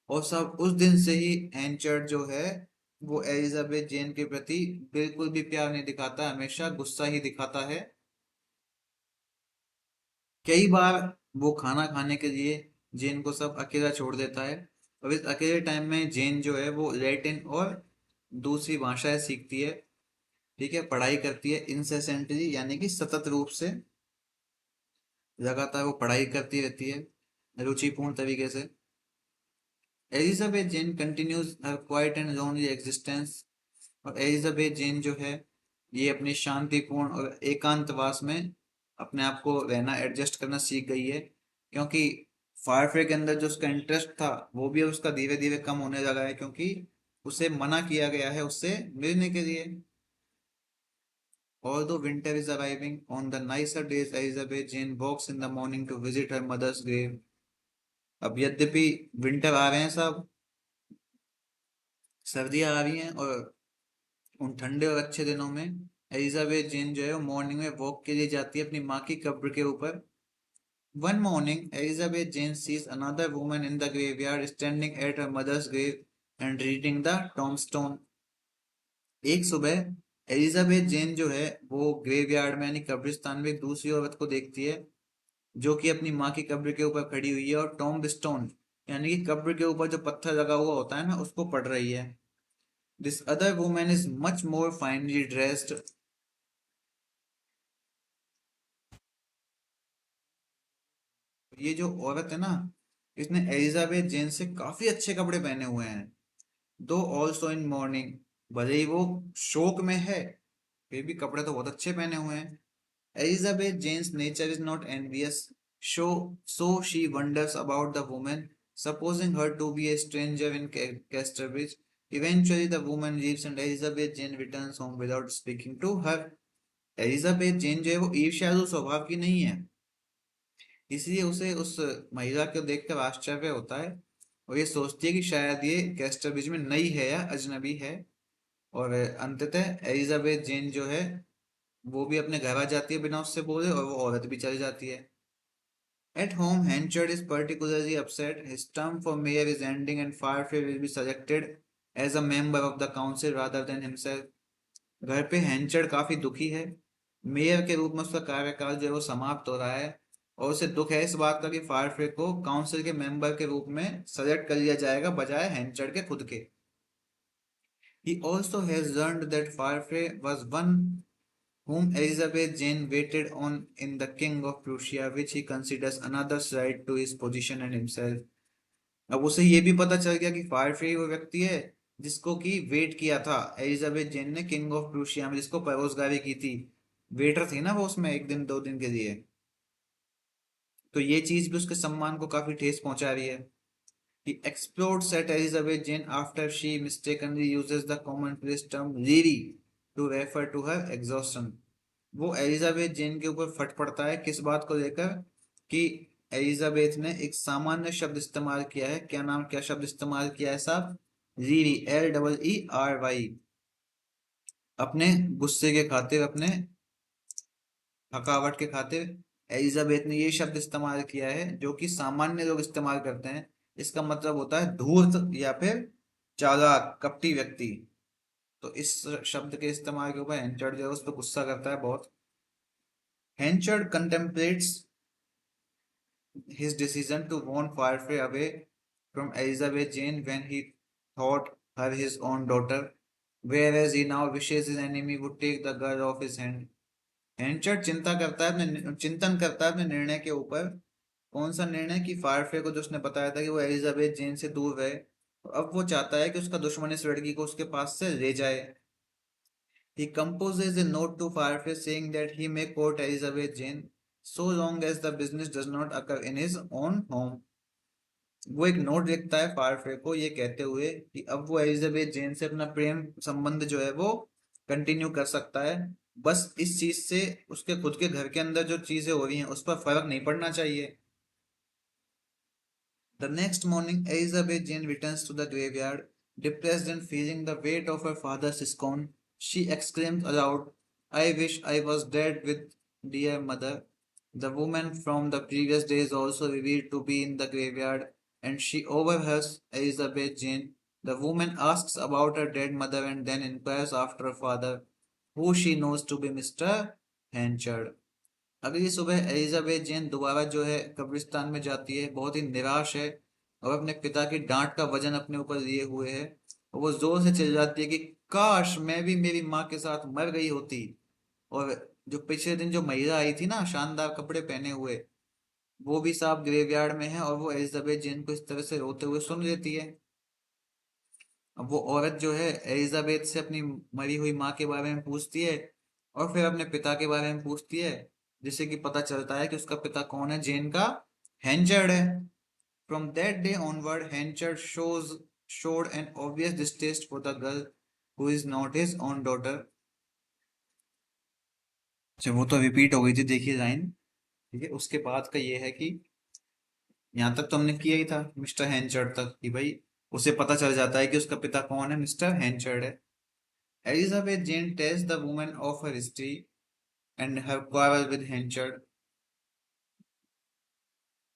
और सब उस दिन से ही एंचर्ड जो है वो Elizabeth Jane के प्रति बिल्कुल भी प्यार नहीं दिखाता, हमेशा गुस्सा ही दिखाता है। कई बार वो खाना खाने के लिए जेन को सब अकेला छोड़ देता है, और इस अकेले टाइम में जेन जो है वो लैटिन और दूसरी भाषाएं सीखती है। ठीक है, पढ़ाई करती है इंसेसेंटली, यानी कि सतत रूप से लगातार वो पढ़ाई करती रहती है रुचिपूर्ण तरीके से। Elizabeth Jane continues her quiet and lonely existence. और एलिजाबेथ जेन जो है ये अपनी शांतिपूर्ण और एकांतवास में अपने आप को रहना, एडजस्ट करना सीख गई है, क्योंकि फायरफ्रे के अंदर जो उसका इंटरेस्ट था वो भी अब उसका धीरे धीरे कम होने लगा है, क्योंकि उसे मना किया गया है उससे मिलने के लिए। Although winter is arriving, on the nicer days Elizabeth Jane walks in the morning to visit her mother's grave. अब यद्यपि विंटर आ रहे हैं सब, सर्दियां आ रही हैं, और उन ठंडे और अच्छे दिनों में एलिजाबेथ जेन जो है वो मॉर्निंग में वॉक के लिए जाती है अपनी माँ की कब्र के ऊपर। One morning Elizabeth Jane sees another woman in the graveyard standing at her mother's grave and reading the tombstone. एक सुबह एलिजाबेथ जेन जो है वो ग्रेवयार्ड में यानी कब्रिस्तान में एक दूसरी औरत को देखती है जो कि अपनी माँ की कब्र के ऊपर खड़ी हुई है और टॉम्बस्टोन यानी कि कब्र के ऊपर जो पत्थर लगा हुआ होता है ना उसको पढ़ रही है। This other woman is much more finally dressed. ये जो औरत है ना, इसने एलिजाबेथ जेन से काफी अच्छे कपड़े पहने हुए हैं। दो ऑल्सो इन मॉर्निंग, भले ही वो शोक में है फिर भी कपड़े तो बहुत अच्छे पहने हुए हैं। Elizabeth Jane's nature is not envious, show so she wonders about the woman supposing her to be a stranger in Casterbridge. Eventually the woman leaves and Elizabeth Jane returns home without speaking to her. Elizabeth Jane जो है वो ईर्ष्यालु स्वभाव की नहीं है, इसलिए उसे उस महिला को देखकर आश्चर्य होता है और ये सोचती है कि शायद ये कैस्टरब्रिज में नई है या अजनबी है। और अंततः एलिजाबेथ जेन जो है वो भी अपने घर आ जाती है बिना उससे बोले, और वो औरत भी चली जाती है। At home, Henchard is particularly upset. His term for mayor is ending and Firefly will be selected as a member of the council rather than himself. घर पे हैंचर्ड काफी दुखी है। मेयर के रूप में उसका कार्यकाल जो है वो समाप्त हो रहा है और उसे दुख है इस बात का कि फायरफ्रे को काउंसिल के मेंबर के रूप में सेलेक्ट कर लिया जाएगा बजाय हैंचर्ड के खुद के। He also has learned that Firefly was one whom Elizabeth Jane waited on in the King of Prussia, which he considers another slight to his position and himself. अब उसे ये भी पता चल गया कि फायरफ्री वो व्यक्ति है जिसको कि वेट किया था एलिजाबेथ जेन ने किंग ऑफ प्रूशिया में, जिसको परोसगारी की थी, वेटर थी ना वो उसमें एक दिन दो दिन के लिए। तो ये चीज भी उसके सम्मान को काफी ठेस पहुंचा रही है। He explodes at Elizabeth Jane after she mistakenly uses the commonplace term "leery" to refer to her exhaustion. वो एलिजाबेथ जेन के ऊपर फट पड़ता है किस बात को लेकर कि एलिजाबेथ ने एक सामान्य शब्द इस्तेमाल किया है। क्या शब्द इस्तेमाल किया है साहब? लीरी, LEERY। अपने गुस्से के खातिर, अपने थकावट के खातिर एलिजाबेथ ने ये शब्द इस्तेमाल किया है जो कि सामान्य लोग इस्तेमाल करते हैं। इसका मतलब होता है धूर्त या फिर चालाक, कपटी व्यक्ति। तो इस शब्द के इस्तेमाल के ऊपर हेंचर्ड जो है उस पर गुस्सा करता है बहुत। हेंचर्ड कंटेम्पलेट्स his decision to warn Firefly away from Elizabeth Jane when he thought her his own daughter, whereas he now wishes his enemy would take the girl off his hand. हेंचर्ड चिंतन करता है अपने निर्णय के ऊपर। कौन सा निर्णय? कि फायरफ्ले को जो उसने बताया था कि वो एलिजाबेथ जेन से दूर रहे, अब वो चाहता है कि उसका दुश्मन इस लड़की को उसके पास से ले जाए। He composes a note to Firefly saying that he may court Elizabeth Jane so long as the business does not occur in his own home. वो एक नोट लिखता है फायरफ्रे को ये कहते हुए कि अब वो एलिजाबेथ जेन से अपना प्रेम संबंध जो है वो कंटिन्यू कर सकता है, बस इस चीज से उसके खुद के घर के अंदर जो चीजें हो रही हैं उस पर फर्क नहीं पड़ना चाहिए। The next morning, Elizabeth Jane returns to the graveyard, depressed and feeling the weight of her father's scorn. She exclaims aloud, "I wish I was dead with dear mother." The woman from the previous day is also revealed to be in the graveyard, and she overhears Elizabeth Jane. The woman asks about her dead mother and then inquires after her father, who she knows to be Mr. Henchard. अगली सुबह Elizabeth जेन दोबारा जो है कब्रिस्तान में जाती है, बहुत ही निराश है और अपने पिता की डांट का वजन अपने ऊपर लिए हुए है। और वो जोर से चिल्लाती है कि काश मैं भी मेरी माँ के साथ मर गई होती। और जो पिछले दिन जो महिला आई थी ना शानदार कपड़े पहने हुए, वो भी साहब ग्रेवयार्ड में है और वो एलिजाबेथ जेन को इस तरह से रोते हुए सुन लेती है। अब वो औरत जो है एलिजाबेथ से अपनी मरी हुई माँ के बारे में पूछती है और फिर अपने पिता के बारे में पूछती है, जिससे कि पता चलता है कि उसका पिता कौन है, जेन का हेंचर्ड है। From that day onward Henchard showed an obvious distaste for the girl who is not his own daughter। अच्छा वो तो रिपीट हो गई थी देखिए लाइन, ठीक है। उसके बाद का ये है कि यहाँ तक तो हमने किया ही था मिस्टर हेंचर्ड तक कि भाई उसे पता चल जाता है कि उसका पिता कौन है, मिस्टर हेंचर्ड है। Elizabeth Jane tells the woman of her history and her quarrel with Henchard।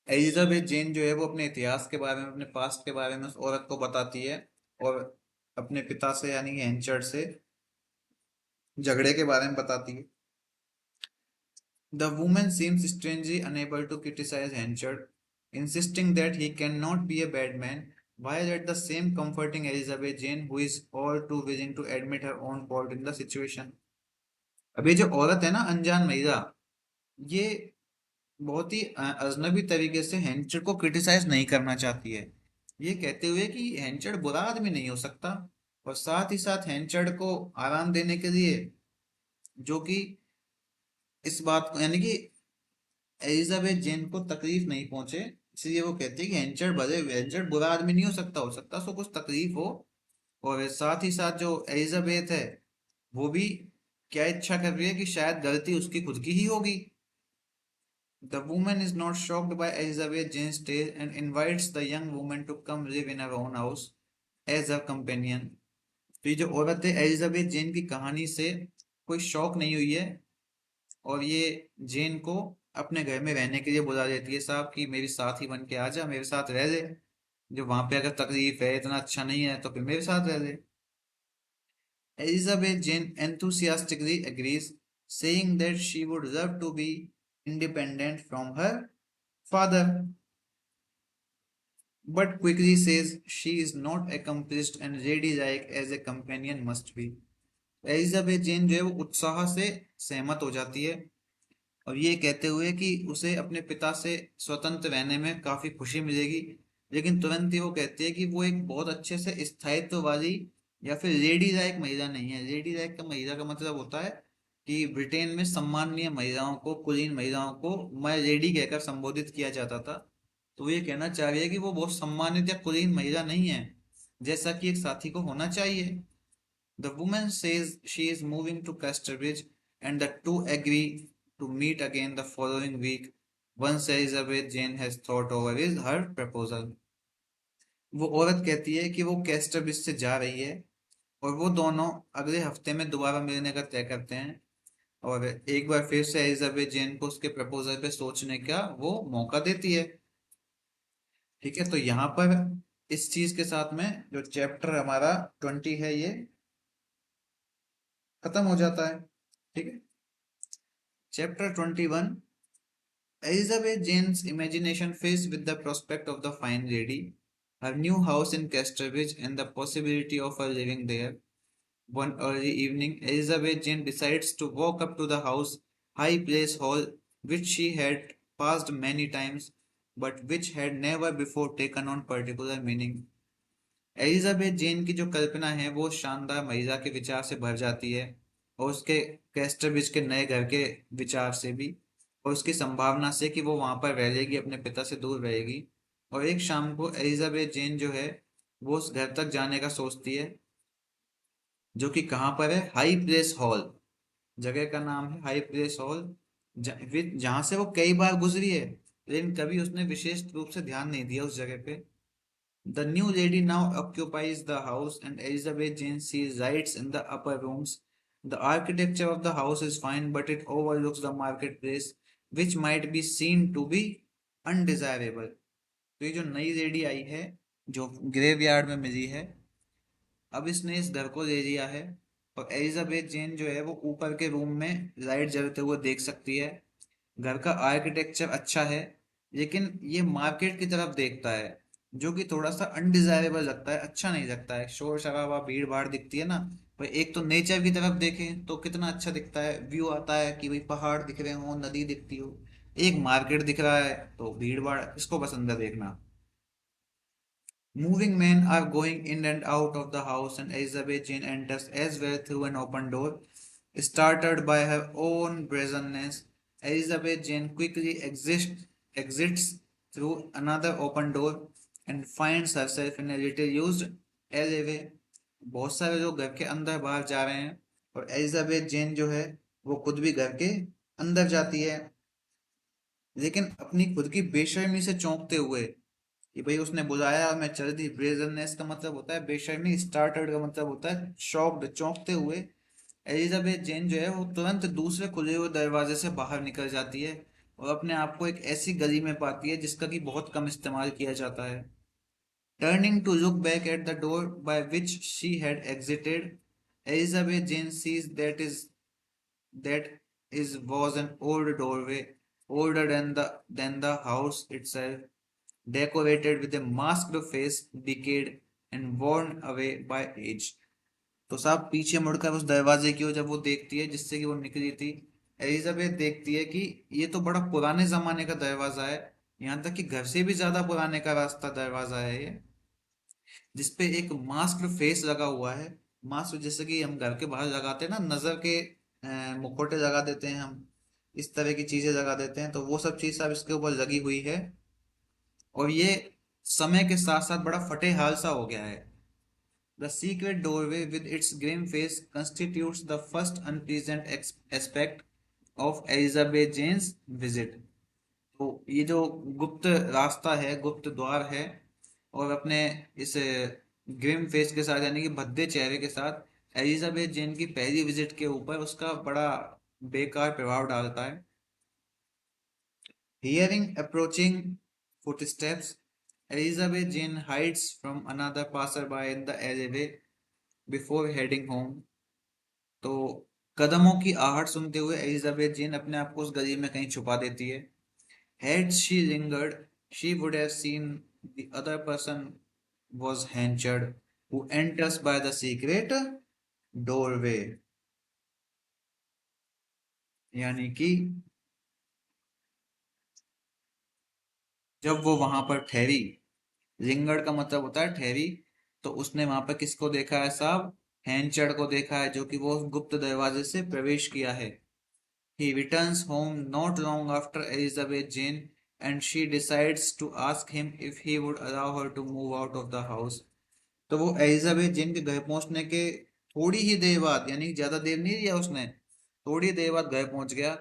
Elizabeth Jane जो है वो अपने इतिहास के बारे में, अपने पास्ट के बारे में उस औरत को बताती है और अपने पिता से यानी कि हेंचर्ड से झगड़े के बारे में बताती है। The woman seems strangely unable to criticize Henchard, insisting that he cannot be a bad man, while at the same comforting Elizabeth Jane, who is all too willing to admit her own fault in the situation। अब ये जो औरत है ना, अनजान महिला, ये बहुत ही अजनबी तरीके से हेंचर्ड को क्रिटिसाइज नहीं करना चाहती है, ये कहते हुए कि हेंचर्ड बुरा आदमी नहीं हो सकता। और साथ ही साथ हेंचर्ड को आराम देने के लिए, जो कि इस बात को यानी कि एलिजाबेथ जेन को तकलीफ नहीं पहुंचे, इसलिए वो कहती है कि हेंचर्ड बुरा आदमी नहीं हो सकता सो कुछ तकलीफ हो। और साथ ही साथ जो एलिजाबेथ है वो भी क्या इच्छा कर रही है कि शायद गलती उसकी खुद की ही होगी। The woman is not shocked by Elizabeth Jane's tale and invites the young woman to come live in her own house as her companion। तो ये जो औरत है एलिजाबेथ जेन की कहानी से कोई शौक नहीं हुई है और ये जेन को अपने घर में रहने के लिए बुला लेती है साहब कि मेरी साथ ही बन के आ जा, मेरे साथ रह ले, जो वहां पे अगर तकलीफ है इतना अच्छा नहीं है तो फिर मेरे साथ रह ले। Elizabeth Jane enthusiastically agrees, saying that she would love to be independent from her father, but quickly says she is not accomplished and ladylike as a companion must be. Elizabeth Jane जो है वो उत्साह से सहमत हो जाती है और ये कहते हुए कि उसे अपने पिता से स्वतंत्र रहने में काफी खुशी मिलेगी, लेकिन तुरंत ही वो कहती है कि वो एक बहुत अच्छे से स्थायित्व वाली या फिर लेडी लायक महिला नहीं है। लेडी लायक का महिला का मतलब होता है कि ब्रिटेन में सम्माननीय महिलाओं को, कुलीन महिलाओं को मैं लेडी कहकर संबोधित किया जाता था। तो वो ये कहना चाह रही है कि वो बहुत सम्मानित या कुलीन महिला नहीं है, जैसा कि एक साथी को होना चाहिए। The woman says she is moving to Casterbridge, and the two agree to meet again the following week once Elizabeth Jane has thought over her proposal. वो औरत कहती है कि वो कैस्टरब्रिज से जा रही है और वो दोनों अगले हफ्ते में दोबारा मिलने का तय करते हैं और एक बार फिर से एलिजाबेथ जेन को उसके प्रपोजल पे सोचने का वो मौका देती है। ठीक है, तो यहाँ पर इस चीज के साथ में जो चैप्टर हमारा 20 है ये खत्म हो जाता है। ठीक है, chapter 21। Elizabeth Jane's imagination fills with the prospect of the fine lady, her new house in Casterbridge, and the possibility of her living there. One early evening, Elizabeth Jane decides to walk up to the house, High Place Hall, which she had passed many times, but which had never before taken on particular meaning. Elizabeth Jane की जो कल्पना है वो शानदार महिला के विचार से भर जाती है और उसके कैस्टरविच के नए घर के विचार से भी, और उसकी संभावना से कि वो वहां पर रह लेगी, अपने पिता से दूर रहेगी। और एक शाम को एलिजाबेथ जेन जो है वो उस घर तक जाने का सोचती है, जो कि कहाँ पर है, हाई प्लेस हॉल। जगह का नाम है हाई प्लेस हॉल, जहां से वो कई बार गुजरी है लेकिन कभी उसने विशेष रूप से ध्यान नहीं दिया उस जगह पे। The new lady now occupies the house, and Elizabeth Jane sees lights in the upper rooms. The architecture of the house is fine, but it overlooks the marketplace, which might be seen to be undesirable. तो ये जो नई lady आई है, जो graveyard में मिली है, अब इसने इस घर को ले लिया है और एलिजाबेथ जेन जो है वो ऊपर के रूम में लाइट जलते हुए देख सकती है। घर का आर्किटेक्चर अच्छा है लेकिन ये मार्केट की तरफ देखता है, जो कि थोड़ा सा अनडिजायरेबल लगता है, अच्छा नहीं लगता है। शोर शराबा भीड़ भाड़ दिखती है ना, भाई एक तो नेचर की तरफ देखें तो कितना अच्छा दिखता है, व्यू आता है कि भाई पहाड़ दिख रहे हो, नदी दिखती हो। एक मार्केट दिख रहा है तो भीड़ भाड़ इसको पसंद है देखना। Moving men are going in and out of the house, and Elizabeth Jane enters as well through an open door. Startled by her own brazenness, Elizabeth Jane quickly exits through another open door and finds herself in a little used alleyway. बहुत सारे लोग घर के अंदर बाहर जा रहे हैं और एलिजाबेथ जेन जो है वो खुद भी घर के अंदर जाती है, लेकिन अपनी खुद की बेशर्मी से चौंकते हुए कि भाई उसने बुलाया और मैं चल दी। ब्रेजरनेस का मतलब होता है बेशर्मी, स्टार्टर्ड का मतलब होता है शॉक्ड, चौंकते हुए एलिजाबेथ जेन जो है वो तुरंत दूसरे खुले हुए दरवाजे से बाहर निकल जाती है और अपने आप को एक ऐसी गली में पाती है जिसका कि बहुत कम इस्तेमाल किया जाता है। Turning to look back at the door by which she had exited, Elizabeth Jane sees that is was an old doorway, older than the house itself, decorated with a masked face, decayed and worn away by age. तो साहब पीछे मुड़कर उस दरवाजे की ओर जब वो देखती है जिससे कि वो निकली थी, एलिजाबेथ देखती है कि ये तो बड़ा पुराने जमाने का दरवाजा है, यहाँ तक कि घर से भी ज्यादा पुराने का रास्ता दरवाजा है ये, जिसपे एक मास्क फेस लगा हुआ है। मास्क जैसे कि हम घर के बाहर लगाते हैं ना, नजर के मुखौटे लगा देते हैं हम, इस तरह की चीजें लगा देते हैं, तो वो सब चीज सब इसके ऊपर लगी हुई है और ये समय के साथ साथ बड़ा फटे हाल सा हो गया है। The secret doorway with its grim face constitutes the first unpleasant aspect of Elizabeth Jane's visit. तो ये जो गुप्त रास्ता है, गुप्त द्वार है, और अपने इस ग्रिम फेस के साथ यानी कि भद्दे चेहरे के साथ एलिजाबेथ जेन की पहली विजिट के ऊपर उसका बड़ा बेकार प्रभाव डालता है। Hearing approaching footsteps, Elizabeth Jane hides from another passerby in the alleyway before heading home. तो कदमों की आहट सुनते हुए एलिजाबेथ जेन अपने आप को उस गली में कहीं छुपा देती है। Had she lingered, she would have seen the other person was Henchard, who enters by the secret doorway. यानी कि जब वो वहां पर ठहरी, लिंगर्ड का मतलब होता है ठहरी, तो उसने वहां पर किसको देखा है साहब? हैंचर्ड को देखा है, जो कि वो गुप्त दरवाजे से प्रवेश किया है। He returns home not long after Elizabeth Jane, and she decides to ask him if he would allow her to move out of the house. तो वो एलिजाबेथ जेन के घर पहुंचने के थोड़ी ही देर बाद, यानी ज्यादा देर नहीं लिया उसने, थोड़ी देर बाद घर पहुंच गया।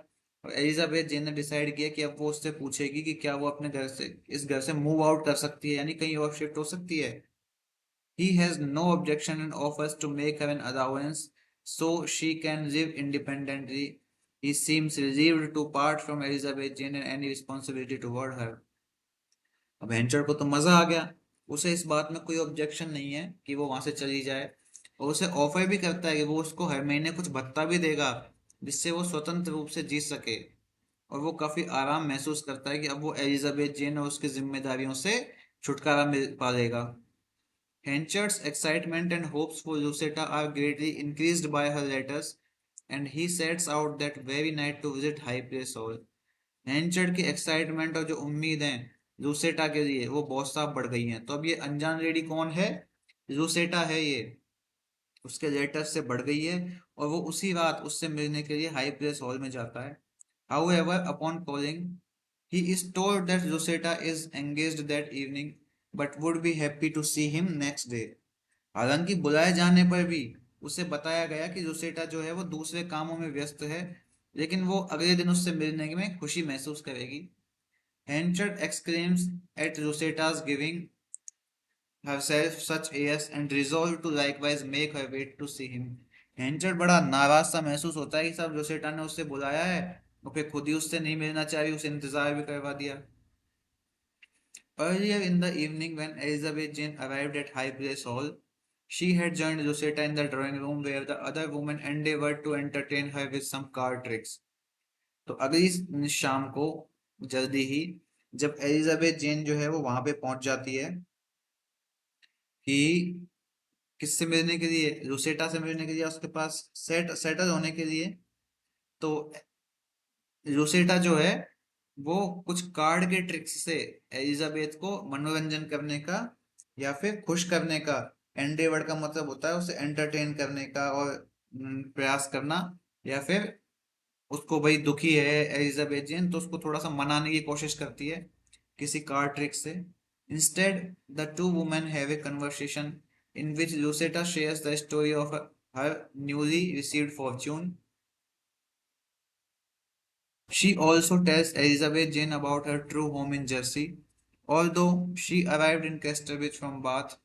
और एलिजाबेथ जेन ने डिसाइड किया कि अब वो उससे पूछेगी कि क्या वो अपने घर से, इस घर से मूव आउट कर सकती है, यानी कहीं और शिफ्ट हो सकती है। He has no objection and offers to make her an allowance so she can live independently. He seems relieved to part from Elizabeth Jane and any responsibility toward her. अब हेंचर को तो मजा आ गया, उसे इस बात में कोई ऑब्जेक्शन नहीं है कि वो वहां से चली जाए, और उसे ऑफर भी करता है कि वो उसको हर महीने कुछ भत्ता भी देगा जिससे वो स्वतंत्र रूप से जी सके। और वो काफी आराम महसूस करता है कि अब वो एलिजाबेथ जेन और उसकी जिम्मेदारियों से छुटकारा मिल पाएगा। Henchard's excitement and hopes for Lucetta are greatly increased by her letters, and he sets out that very night to visit High Place Hall. हेंचर्ड की एक्साइटमेंट और जो उम्मीद है लूसेटा के लिए वो बहुत साफ बढ़ गई हैं। तो अब ये अनजान लेडी कौन है? लूसेटा है ये, उसके लेटर्स से बढ़ गई है, और वो उसी रात उससे मिलने के लिए हाई प्लेस हॉल में जाता है। However, upon calling, he is told that Lucetta is engaged that evening, but would be happy to see him next day. हालांकि बुलाए जाने पर भी उसे बताया गया कि लुसेटा जो है वो दूसरे कामों में व्यस्त है, लेकिन वो अगले दिन उससे मिलने में खुशी महसूस करेगी। Henchard exclaims at Luceta's giving herself such airs and resolved to likewise make her wait to see him. Henchard बड़ा नाराज सा महसूस होता है कि सब लुसेटा ने उससे बुलाया है और फिर खुद ही उससे नहीं मिलना चाहिए, उसे इंतजार भी करवा दिया। Earlier in the evening, when Elizabeth Jane arrived at High Place Hall, she had joined Lucetta in the drawing room where the other woman endeavored to entertain her with some card tricks. तो अगली शाम को जल्दी ही जब Elizabeth Jane जो है वो वहां पे पहुंच जाती है कि किससे मिलने के लिए, लुसेटा से मिलने के लिए, उसके पास सेटल होने के लिए, तो लुसेटा जो है वो कुछ कार्ड के ट्रिक्स से एलिजाबेथ को मनोरंजन करने का या फिर खुश करने का, एंडेवर का मतलब होता है उसे एंटरटेन करने का और प्रयास करना, या फिर उसको भाई दुखी है एलिजाबेथ जेन तो उसको थोड़ा सा मनाने की कोशिश करती है किसी कार्ड ट्रिक से। Instead the two women have a conversation in which Lucetta shares the story of her newly received fortune. She also tells Elizabeth Jane about her true home in Jersey. Although she arrived in Casterbridge from Bath,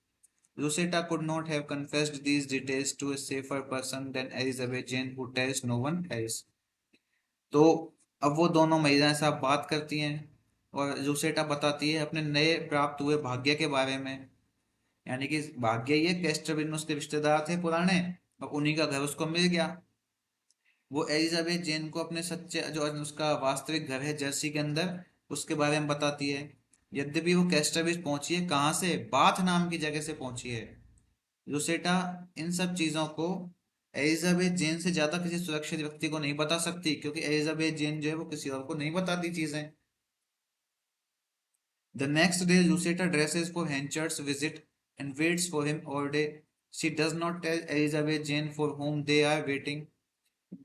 Lucetta could not have confessed these details to a safer person than Elizabeth Jane, who tells no one else. तो अब वो दोनों महिलाएं साहब बात करती हैं और लूसेटा बताती है अपने नए प्राप्त हुए भाग्य के बारे में। यानी कि भाग्य ये कैस्टरविल में उसके रिश्तेदार थे पुराने, और उन्हीं का घर उसको मिल गया। वो एलिजाबेथ जेन को अपने सच्चे जो उसका वास्तविक घर है जर्सी के अंदर, उसके बारे में बताती है। यद्यपि वो कैस्टरविच पहुंची है कहाँ से? बाथ नाम की जगह से पहुंची है। लुसेटा इन सब चीजों को एलिजाबेथ जेन से ज्यादा किसी सुरक्षित व्यक्ति को नहीं बता सकती, क्योंकि एलिजाबेथ जेन जो है वो किसी और को नहीं बताती चीजें। The next day, Lucetta dresses for Henchard's visit and waits for him all day. She does not tell Elizabeth Jane for whom they are waiting.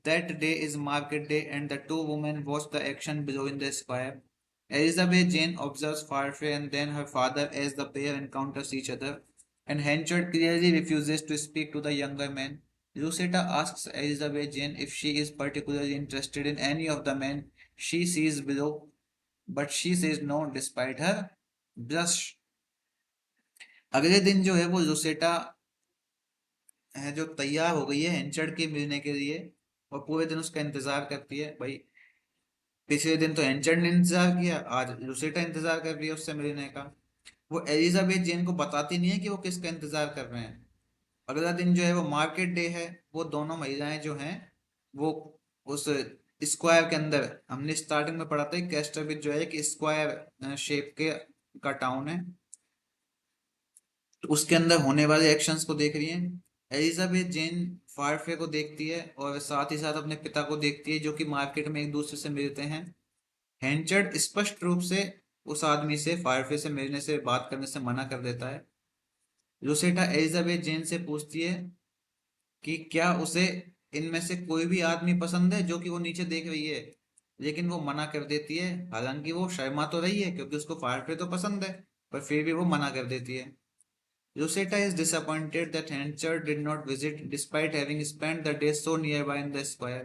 That day is market day, and the two women watch the action below in the square. Elizabeth Jane observes Farfrae and then her father as the pair encounters each other, and Henchard clearly refuses to speak to the younger man. Lucetta asks Elizabeth Jane if she is particularly interested in any of the men she sees below, but she says no despite her blush. अगले दिन जो है वो लुसेटा है जो तैयार हो गई है हेंचर्ड के मिलने के लिए, और पूरे दिन उसका इंतजार करती है भाई। पिछले दिन तो हेंचर्ड ने इंतजार किया, आज लुसेटा इंतजार कर रही है उससे मिलने का। वो एलिजाबेथ जेन को बताती नहीं है कि वो किसका इंतजार कर रहे हैं। अगला दिन जो है वो मार्केट डे है, वो दोनों महिलाएं जो हैं, वो मार्केट में जाती हैं, और वो जो है वो लुसेटा से मिलने के लिए, वो उस स्क्वायर के अंदर, हमने स्टार्टिंग में पढ़ा था कि कैस्टरविच जो है एक स्क्वायर शेप के का टाउन है, तो उसके अंदर होने वाले एक्शंस को देख रही है। एलिजाबेथ जेन फारफे को देखती है और साथ ही साथ अपने पिता को देखती है जो कि मार्केट में एक दूसरे से मिलते हैं। हैंचर्ड स्पष्ट रूप से उस आदमी से, फारफे से मिलने से, बात करने से मना कर देता है। लुसेटा एलिजाबेथ जेन से पूछती है कि क्या उसे इनमें से कोई भी आदमी पसंद है जो कि वो नीचे देख रही है, लेकिन वो मना कर देती है। हालांकि वो शर्मा तो रही है क्योंकि उसको फारफे तो पसंद है, पर फिर भी वो मना कर देती है। Lucetta is disappointed that Hanchard did not visit despite having spent the day so nearby in the square.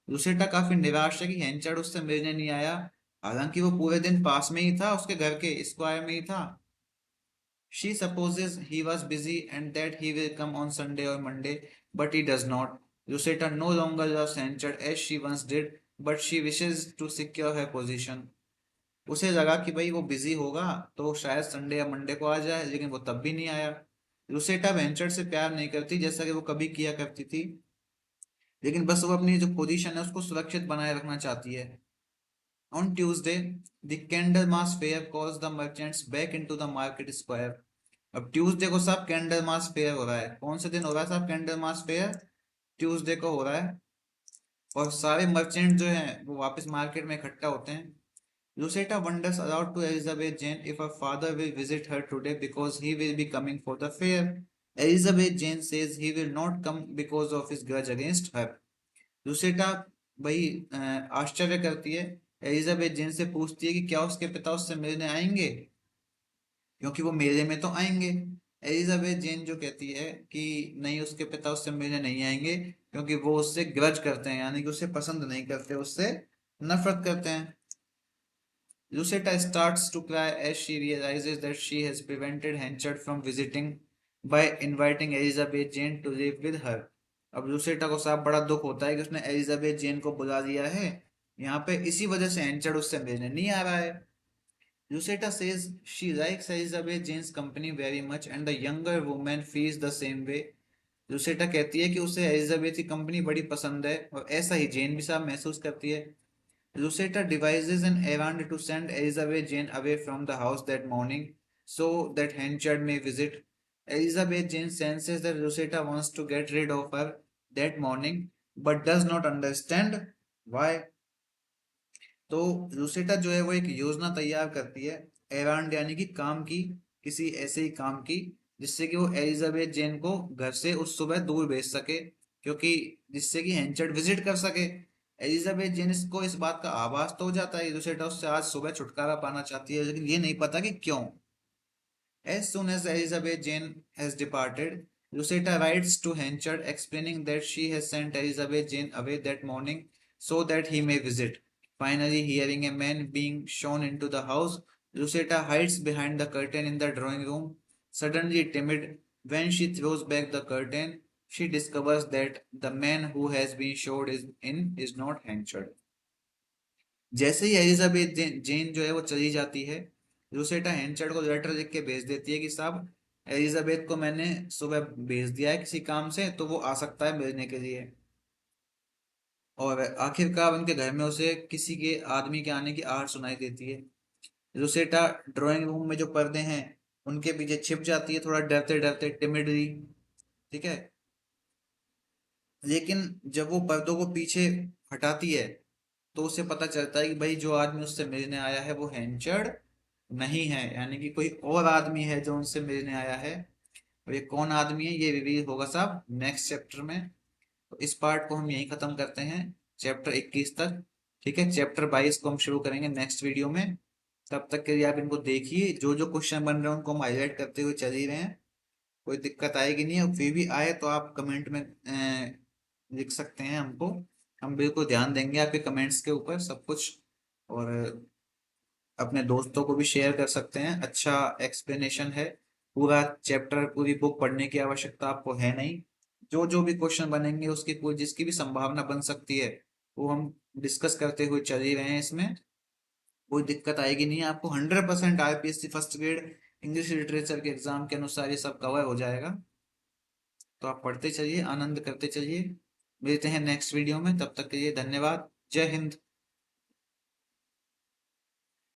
Lucetta काफी निराश है कि हैंचर्ड उससे मिलने नहीं आया, हालांकि वो पूरे दिन पास में ही था, उसके घर के स्क्वायर में ही था। She supposes he was busy and that he will come on Sunday or Monday, but he does not. Lucetta no longer loves Hanchard as she once did, but she wishes to secure her position. उसे लगा कि भाई वो busy होगा तो शायद Sunday या Monday को आ जाए, लेकिन वो तब भी नहीं आया। लुसेटा वेंचर से प्यार नहीं करती जैसा कि वो कभी किया करती थी, लेकिन बस वो अपनी जो पोजीशन है उसको सुरक्षित बनाए रखना चाहती है। On Tuesday the Candlemas fair calls the merchants back into the market square. अब ट्यूसडे को साहब कैंडलमास फेयर हो रहा है। कौन से दिन हो रहा है साहब कैंडलमास फेयर? ट्यूसडे को हो रहा है, और सारे मर्चेंट जो हैं वो वापस मार्केट में इकट्ठा होते हैं। Lucetta wonders aloud to Elizabeth Jane if her father will visit her today because he will be coming for the fair. Elizabeth Jane says he will not come because of his grudge against her. Lucetta भाई आश्चर्य करती है, Elizabeth जेन से पूछती है कि क्या उसके पिता उससे मिलने आएंगे, क्योंकि वो मेले में तो आएंगे। एलिजाबेथ जेन जो कहती है कि नहीं, उसके पिता उससे मिलने नहीं आएंगे क्योंकि वो उससे ग्रज करते हैं, यानी कि उसे पसंद नहीं करते, उससे नफरत करते हैं। Lucetta starts to cry as she realizes that she has prevented Henchard from visiting by inviting Elizabeth Jane to live with her. अब लुसेटा को साफ बड़ा दुख होता है कि उसने एलिजाबेथ जेन को बुला लिया है यहाँ पे, इसी वजह से हैंचर्ड उससे मिलने नहीं आ रहा है। Lucetta says she likes Elizabeth Jane's company very much and the younger woman feels the same way. लुसेटा कहती है कि उसे एलिजाबेथ की कंपनी बड़ी पसंद है और ऐसा ही जेन भी साहब महसूस करती है। Lucetta devises an errand to send Elizabeth Jane away from the house that morning so that Henchard may visit. Elizabeth Jane senses that Lucetta wants to get rid of her that morning but does not understand why. तो लुसेटा जो है वो एक योजना तैयार करती है, एरांड यानी कि काम की, किसी ऐसे ही काम की जिससे कि वो एलिजाबेथ जेन को घर से उस सुबह दूर भेज सके, क्योंकि जिससे कि हेंचर्ड विजिट कर सके। एलिजाबेथ जेन को इस बात का आभास तो हो जाता है, लुसेटा उससे आज सुबह छुटकारा पाना चाहती है, लेकिन ये नहीं पता कि क्यों। As soon as Elizabeth Jane has departed, Lucetta writes to Henchard explaining that she has sent Elizabeth Jane away that morning so that he may visit. Finally, hearing a man being shown into the house, Lucetta hides behind the curtain in the drawing room. Suddenly timid, when she throws back the curtain, she discovers that the man who has been showed is not Henchard. जैसे ही Elizabeth Jane जो है वो चली जाती है, लुसेटा हेंचर्ड को letter लिख के भेज देती है कि साहब एलिजाबेथ को मैंने सुबह भेज दिया है किसी काम से, तो वो आ सकता है मिलने के लिए। और आखिरकार उनके घर में उसे किसी के आदमी के आने की आहट सुनाई देती है। लुसेटा ड्राइंग रूम में जो पर्दे हैं उनके पीछे छिप जाती है, थोड़ा डरते डरते, टिमिडली। ठीक है, लेकिन जब वो पर्दों को पीछे हटाती है तो उसे पता चलता है कि भाई जो आदमी उससे मिलने आया है वो हैंचर्ड नहीं है, यानी कि कोई और आदमी है जो उनसे मिलने आया है। और ये कौन आदमी है ये रिवील होगा साहब नेक्स्ट चैप्टर में। तो इस पार्ट को हम यहीं खत्म करते हैं, चैप्टर 21 तक। ठीक है, चैप्टर 22 को हम शुरू करेंगे नेक्स्ट वीडियो में। तब तक के लिए आप इनको देखिए, जो जो क्वेश्चन बन रहे हैं उनको हम हाईलाइट करते हुए चल ही रहे हैं, कोई दिक्कत आएगी नहीं। और फिर भी आए तो आप कमेंट में लिख सकते हैं हमको, हम बिल्कुल ध्यान देंगे आपके कमेंट्स के ऊपर सब कुछ। और अपने दोस्तों को भी शेयर कर सकते हैं, अच्छा एक्सप्लेनेशन है। पूरा चैप्टर, पूरी बुक पढ़ने की आवश्यकता आपको है नहीं, जो जो भी क्वेश्चन बनेंगे उसकी कोई जिसकी भी संभावना बन सकती है वो हम डिस्कस करते हुए चल ही रहे हैं इसमें। कोई दिक्कत आएगी नहीं, आपको 100% IPSC first grade English literature के एग्जाम के अनुसार ये सब कवर हो जाएगा। तो आप पढ़ते चलिए, आनंद करते चलिए। मिलते हैं नेक्स्ट वीडियो में, तब तक के लिए धन्यवाद। जय हिंद।